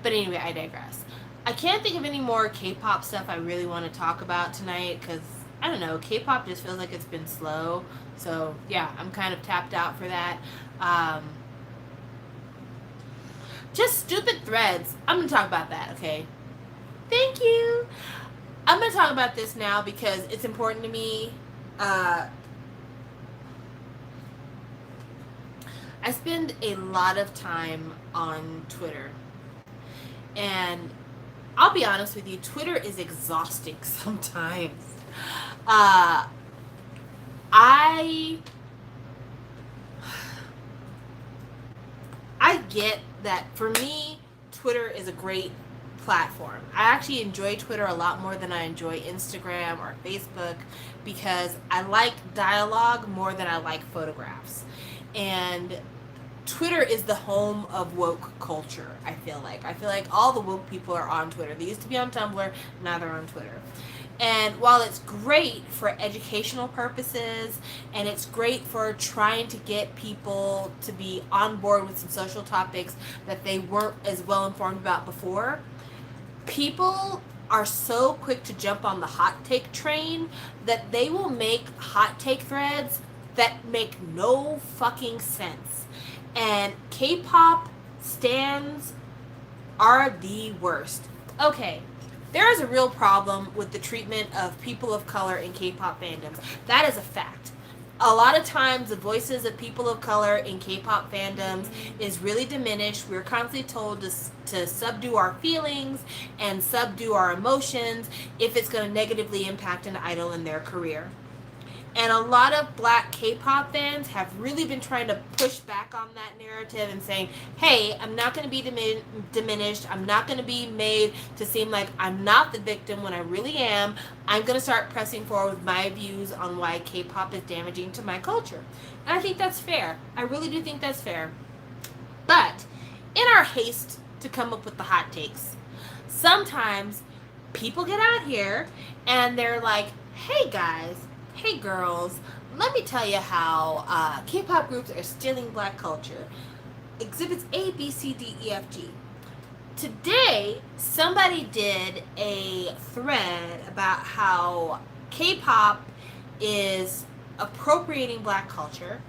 But anyway, I digress. I can't think of any more K-pop stuff I really want to talk about tonight because, I don't know, K-pop just feels like it's been slow. So, yeah, I'm kind of tapped out for that. Just stupid threads. I'm going to talk about that, okay? Thank you. I'm going to talk about this now because it's important to me. I spend a lot of time on Twitter. And I'll be honest with you, Twitter is exhausting sometimes. I get that for me, Twitter is a great platform. I actually enjoy Twitter a lot more than I enjoy Instagram or Facebook because I like dialogue more than I like photographs. And Twitter is the home of woke culture, I feel like. I feel like all the woke people are on Twitter. They used to be on Tumblr, now they're on Twitter. And while it's great for educational purposes and it's great for trying to get people to be on board with some social topics that they weren't as well informed about before, people are so quick to jump on the hot take train that they will make hot take threads that make no fucking sense. And K-pop stans are the worst. Okay. There is a real problem with the treatment of people of color in K-pop fandoms. That is a fact. A lot of times the voices of people of color in K-pop fandoms is really diminished. We're constantly told to subdue our feelings and subdue our emotions if it's going to negatively impact an idol in their career. And a lot of black K-pop fans have really been trying to push back on that narrative and saying, hey, I'm not going to be diminished. I'm not going to be made to seem like I'm not the victim when I really am. I'm going to start pressing forward with my views on why K-pop is damaging to my culture. And I think that's fair. I really do think that's fair. But in our haste to come up with the hot takes, sometimes people get out here and they're like, hey guys, hey girls, let me tell you how K-pop groups are stealing black culture. Exhibits A, B, C, D, E, F, G. Today, somebody did a thread about how K-pop is appropriating black culture.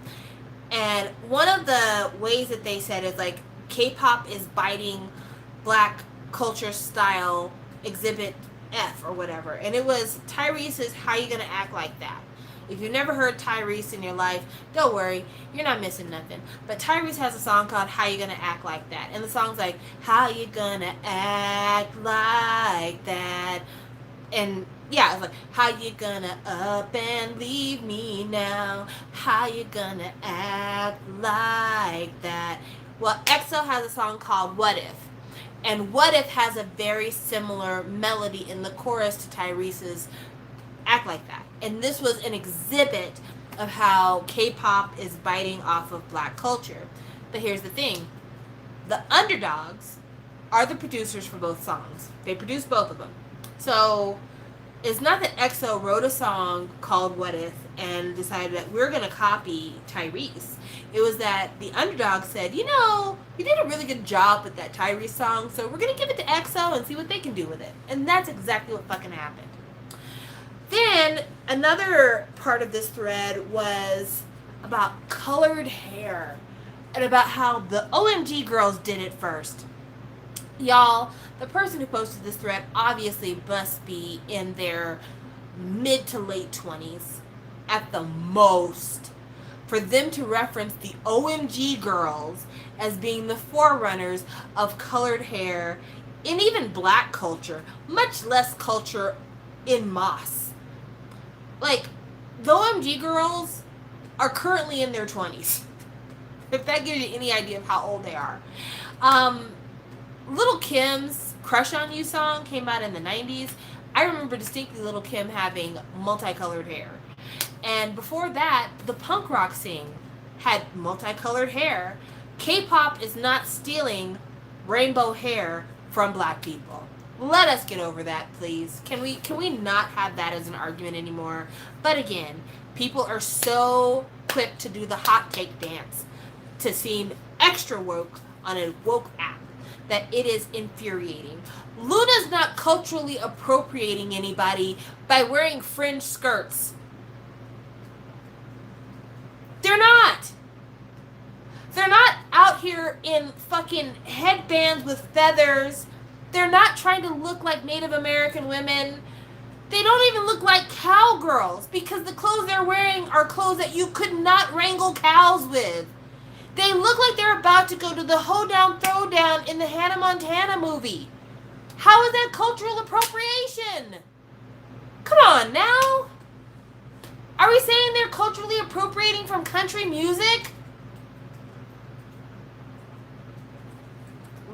And one of the ways that they said is like K-pop is biting black culture style exhibit F or whatever. And it was Tyrese's How You Gonna Act Like That. If you've never heard Tyrese in your life, don't worry, you're not missing nothing. But Tyrese has a song called How You Gonna Act Like That. And the song's like, how you gonna act like that? And yeah, it's like, how you gonna up and leave me now? How you gonna act like that? Well, EXO has a song called What If. And What If has a very similar melody in the chorus to Tyrese's Act Like That. And this was an exhibit of how K-pop is biting off of black culture. But here's the thing. The Underdogs are the producers for both songs. They produced both of them. So it's not that EXO wrote a song called What If and decided that we're going to copy Tyrese. It was that the Underdogs said, you know, you did a really good job with that Tyrese song, so we're going to give it to EXO and see what they can do with it. And that's exactly what fucking happened. Then another part of this thread was about colored hair and about how the OMG girls did it first. Y'all, the person who posted this thread obviously must be in their mid to late 20s at the most for them to reference the OMG girls as being the forerunners of colored hair in even black culture, much less culture in Moss. Like, the OMG girls are currently in their 20s. If that gives you any idea of how old they are. Little Kim's Crush on You song came out in the 90s. I remember distinctly Little Kim having multicolored hair. And before that, the punk rock scene had multicolored hair. K-pop is not stealing rainbow hair from black people. Let us get over that, please. Can we not have that as an argument anymore? But again, people are so quick to do the hot cake dance to seem extra woke on a woke app that it is infuriating. Luna's not culturally appropriating anybody by wearing fringe skirts. They're not. They're not out here in fucking headbands with feathers. They're not trying to look like Native American women. They don't even look like cowgirls because the clothes they're wearing are clothes that you could not wrangle cows with. They look like they're about to go to the hoedown throwdown in the Hannah Montana movie. How is that cultural appropriation? Come on now. Are we saying they're culturally appropriating from country music?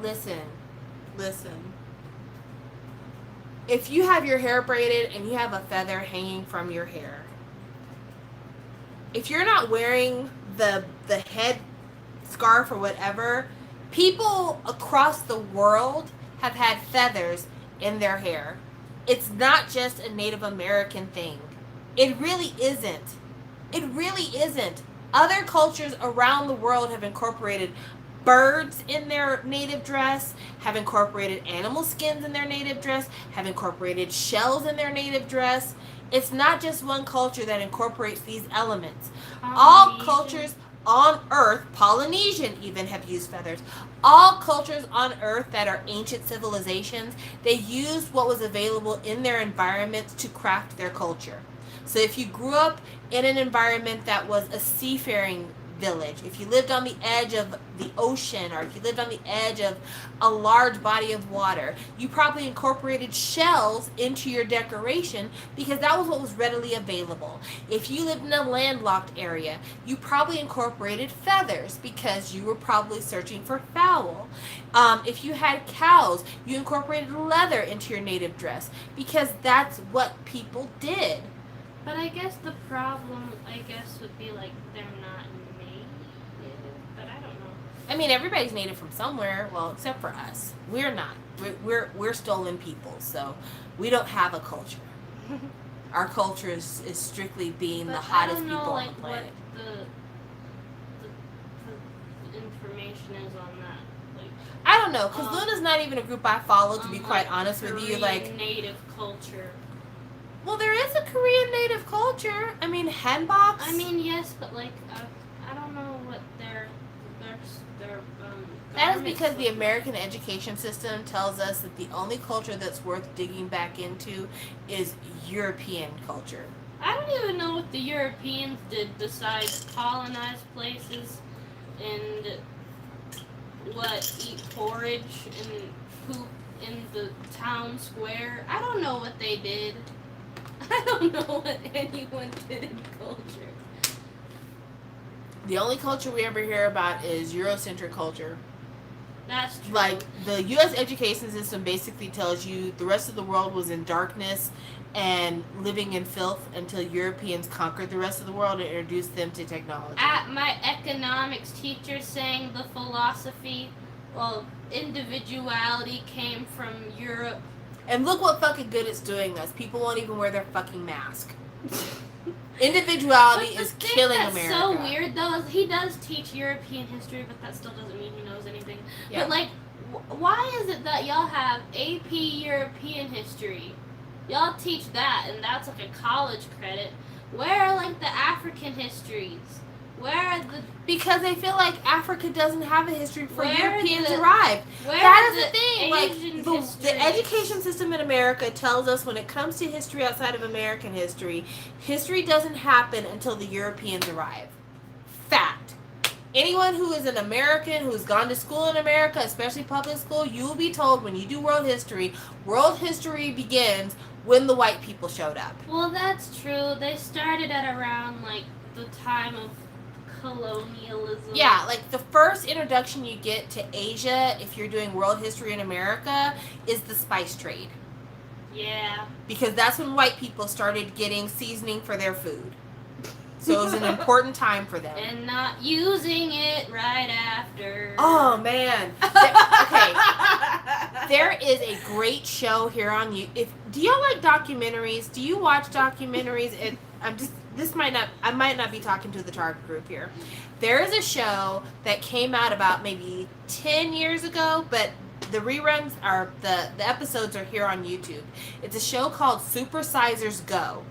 Listen. If you have your hair braided and you have a feather hanging from your hair, if you're not wearing the head scarf or whatever, people across the world have had feathers in their hair. It's not just a Native American thing. It really isn't. It really isn't. Other cultures around the world have incorporated birds in their native dress, have incorporated animal skins in their native dress, have incorporated shells in their native dress. It's not just one culture that incorporates these elements. All cultures on Earth, Polynesian even, have used feathers. All cultures on Earth that are ancient civilizations, they used what was available in their environments to craft their culture. So if you grew up in an environment that was a seafaring village, if you lived on the edge of the ocean, or if you lived on the edge of a large body of water, you probably incorporated shells into your decoration because that was what was readily available. If you lived in a landlocked area, you probably incorporated feathers because you were probably searching for fowl. If you had cows, you incorporated leather into your native dress because that's what people did. But I guess the problem, would be like they're not native, but I don't know. I mean, everybody's native from somewhere, well, except for us. We're not. We're stolen people, so we don't have a culture. Our culture is strictly being the hottest people on the planet. What the information is on that. Like, I don't know, because Luna's not even a group I follow, to be quite honest with you. Like, native culture. Well, there is a Korean native culture. I mean, hanboks. I mean, yes, but like, I don't know what their That is because the American education system tells us that the only culture that's worth digging back into is European culture. I don't even know what the Europeans did decide to colonize places and eat porridge and poop in the town square. I don't know what they did. I don't know what anyone did in culture. The only culture we ever hear about is Eurocentric culture. That's true. Like, the U.S. education system basically tells you the rest of the world was in darkness and living in filth until Europeans conquered the rest of the world and introduced them to technology. My economics teacher saying the philosophy, individuality came from Europe. And look what fucking good it's doing us. People won't even wear their fucking mask. Individuality is killing that's America. So weird though. Is he does teach European history, but that still doesn't mean he knows anything. Yeah. But like, why is it that y'all have AP European history? Y'all teach that, and that's like a college credit. Where are like the African histories? Where are the? Because they feel like Africa doesn't have a history before Where Europeans the- arrived. Where That are is the thing. Like Asian the histories? education system in America tells us when it comes to history outside of American history, history doesn't happen until the Europeans arrive. Fact. Anyone who is an American who's gone to school in America, especially public school, you will be told when you do world history begins when the white people showed up. Well, that's true. They started at around like the time of colonialism. Yeah, like the first introduction you get to Asia if you're doing world history in America is the spice trade. Yeah. Because that's when white people started getting seasoning for their food. So it was an important time for them. And not using it right after. Oh man. Okay. There is a great show here on you. Do y'all like documentaries? Do you watch documentaries? I might not be talking to the target group here. There is a show that came out about maybe 10 years ago, but the reruns are the episodes are here on YouTube. It's a show called Supersizers Go.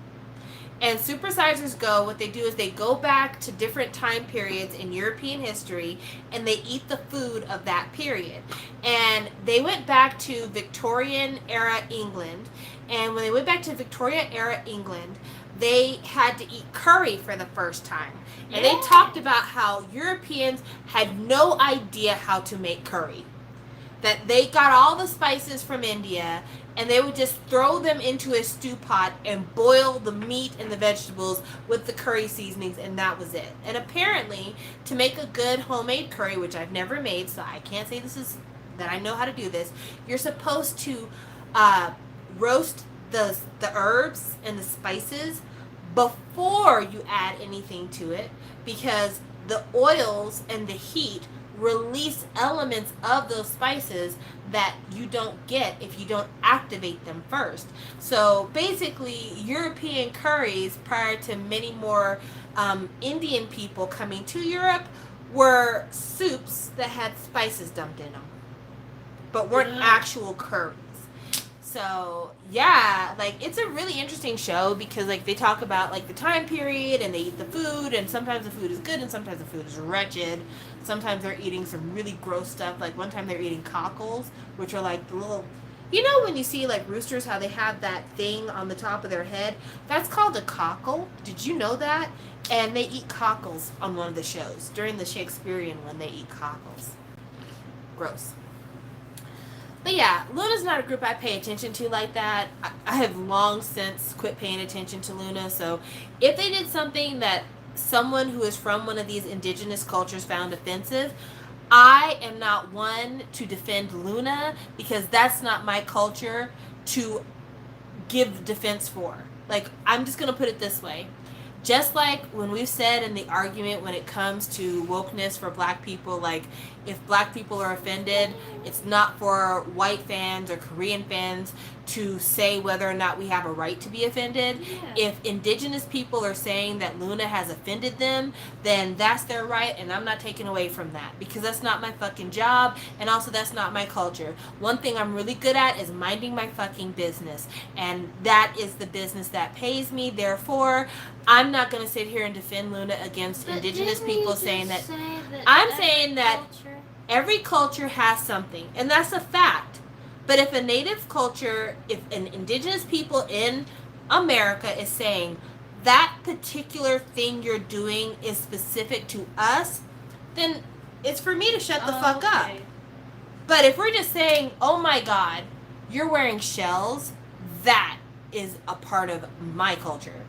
And Supersizers Go, what they do is they go back to different time periods in European history and they eat the food of that period. And they went back to Victorian era England. And when they went back to Victorian era England, they had to eat curry for the first time. And they talked about how Europeans had no idea how to make curry. That they got all the spices from India and they would just throw them into a stew pot and boil the meat and the vegetables with the curry seasonings, and that was it. And apparently, to make a good homemade curry, which I've never made, so I can't say that I know how to do this, you're supposed to roast the herbs and the spices before you add anything to it, because the oils and the heat release elements of those spices that you don't get if you don't activate them first. So basically, European curries, prior to many more Indian people coming to Europe, were soups that had spices dumped in them, but weren't actual curries. So yeah, like it's a really interesting show because like they talk about like the time period and they eat the food, and sometimes the food is good and sometimes the food is wretched. Sometimes they're eating some really gross stuff. Like one time they're eating cockles, which are like the little, you know when you see like roosters how they have that thing on the top of their head? That's called a cockle. Did you know that? And they eat cockles on one of the shows. During the Shakespearean one, they eat cockles. Gross. But yeah, Luna's not a group I pay attention to like that. I have long since quit paying attention to Luna. So if they did something that someone who is from one of these indigenous cultures found offensive, I am not one to defend Luna because that's not my culture to give the defense for. Like, I'm just going to put it this way. Just like when we've said in the argument when it comes to wokeness for black people, like if black people are offended, it's not for white fans or Korean fans to say whether or not we have a right to be offended. Yeah. If indigenous people are saying that Luna has offended them, then that's their right, and I'm not taking away from that because that's not my fucking job, and also that's not my culture. One thing I'm really good at is minding my fucking business, and that is the business that pays me. Therefore, I'm not going to sit here and defend Luna against But indigenous didn't people you saying that. just say that I'm every saying that culture- every culture has something, and that's a fact. But if a native culture, if an indigenous people in America is saying that particular thing you're doing is specific to us, then it's for me to shut the fuck up. But if we're just saying, oh my God, you're wearing shells, that is a part of my culture.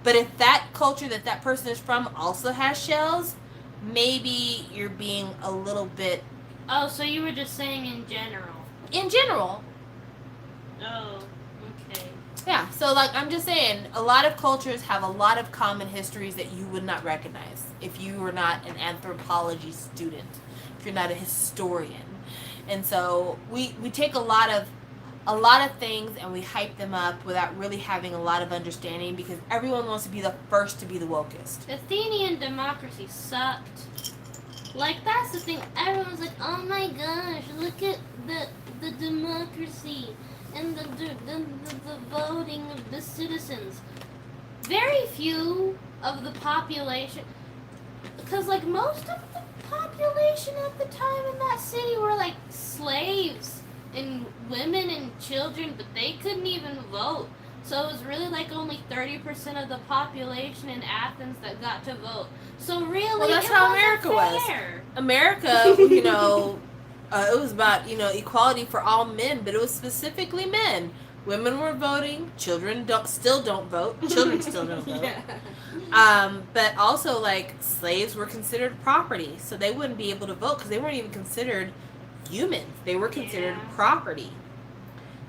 But if that culture that person is from also has shells, maybe you're being a little bit... Oh, so you were just saying in general. In general. Oh, okay. Yeah, so like I'm just saying, a lot of cultures have a lot of common histories that you would not recognize if you were not an anthropology student, if you're not a historian. And so we take a lot of things and we hype them up without really having a lot of understanding, because everyone wants to be the first to be the wokest. Athenian democracy sucked. Like, that's the thing. Everyone's like, oh my gosh, look at the democracy and the voting of the citizens. Very few of the population, because like most of the population at the time in that city were like slaves and women and children, but they couldn't even vote. So it was really like only 30% of the population in Athens that got to vote. So really, well, that's it how wasn't America fair. was. America, you know, it was about, you know, equality for all men, but it was specifically men. Women were voting. Children still don't vote. Children still don't vote. Yeah. But also, like, slaves were considered property, so they wouldn't be able to vote because they weren't even considered humans. They were considered property.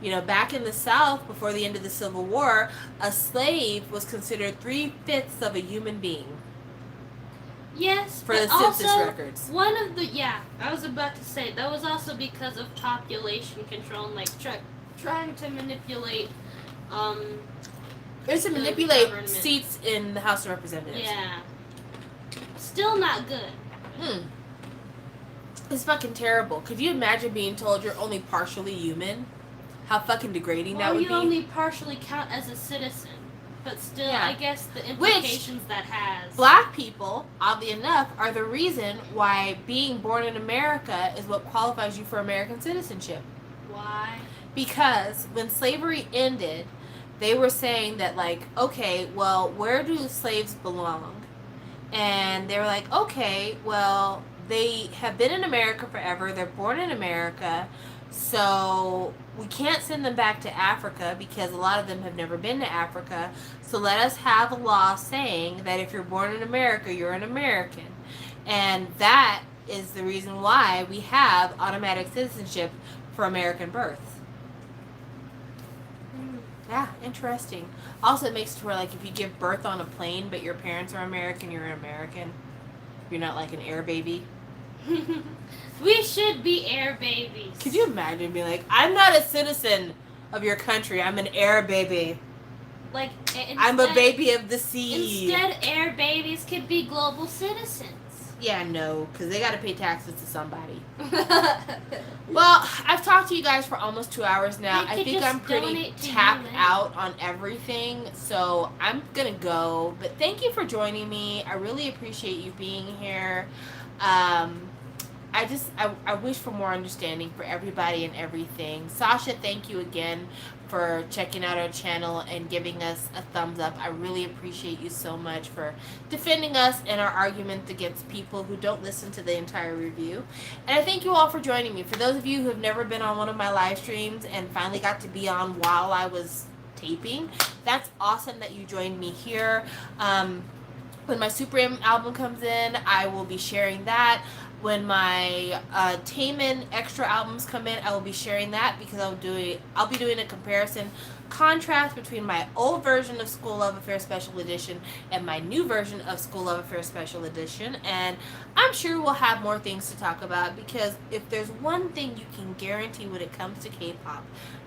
You know, back in the South, before the end of the Civil War, a slave was considered 3/5 of a human being. Yes, for the but census also, records. One of the I was about to say that was also because of population control and like trying to manipulate. It's to the manipulate government. seats in the House of Representatives. Yeah. Still not good. It's fucking terrible. Could you imagine being told you're only partially human? How fucking degrading that would you be. only partially count as a citizen. But still, Yeah. I guess the implications that has. Black people, oddly enough, are the reason why being born in America is what qualifies you for American citizenship. Why? Because when slavery ended, they were saying that, like, okay, well, where do slaves belong? And they were like, okay, well, they have been in America forever. They're born in America. So we can't send them back to Africa because a lot of them have never been to Africa. So let us have a law saying that if you're born in America, you're an American. And that is the reason why we have automatic citizenship for American birth. Yeah, interesting. Also, it makes it where, like, if you give birth on a plane but your parents are American, you're an American. You're not like an air baby. We should be air babies. Could you imagine being like, I'm not a citizen of your country, I'm an air baby. Like, I'm a baby of the sea. Instead, air babies could be global citizens. Yeah, no, because they got to pay taxes to somebody. Well, I've talked to you guys for almost 2 hours now. I think I'm pretty tapped out on everything, so I'm going to go. But thank you for joining me. I really appreciate you being here. I wish for more understanding for everybody and everything. Sasha, thank you again for checking out our channel and giving us a thumbs up. I really appreciate you so much for defending us in our argument against people who don't listen to the entire review. And I thank you all for joining me. For those of you who have never been on one of my live streams and finally got to be on while I was taping, that's awesome that you joined me here. When my Super M album comes in, I will be sharing that. When my Taman extra albums come in, I will be sharing that because I'll be doing a comparison contrast between my old version of School Love Affair Special Edition and my new version of School Love Affair Special Edition. And I'm sure we'll have more things to talk about, because if there's one thing you can guarantee when it comes to K-pop,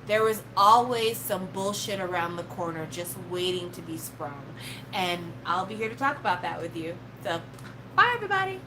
there is always some bullshit around the corner just waiting to be sprung. And I'll be here to talk about that with you. So, bye everybody!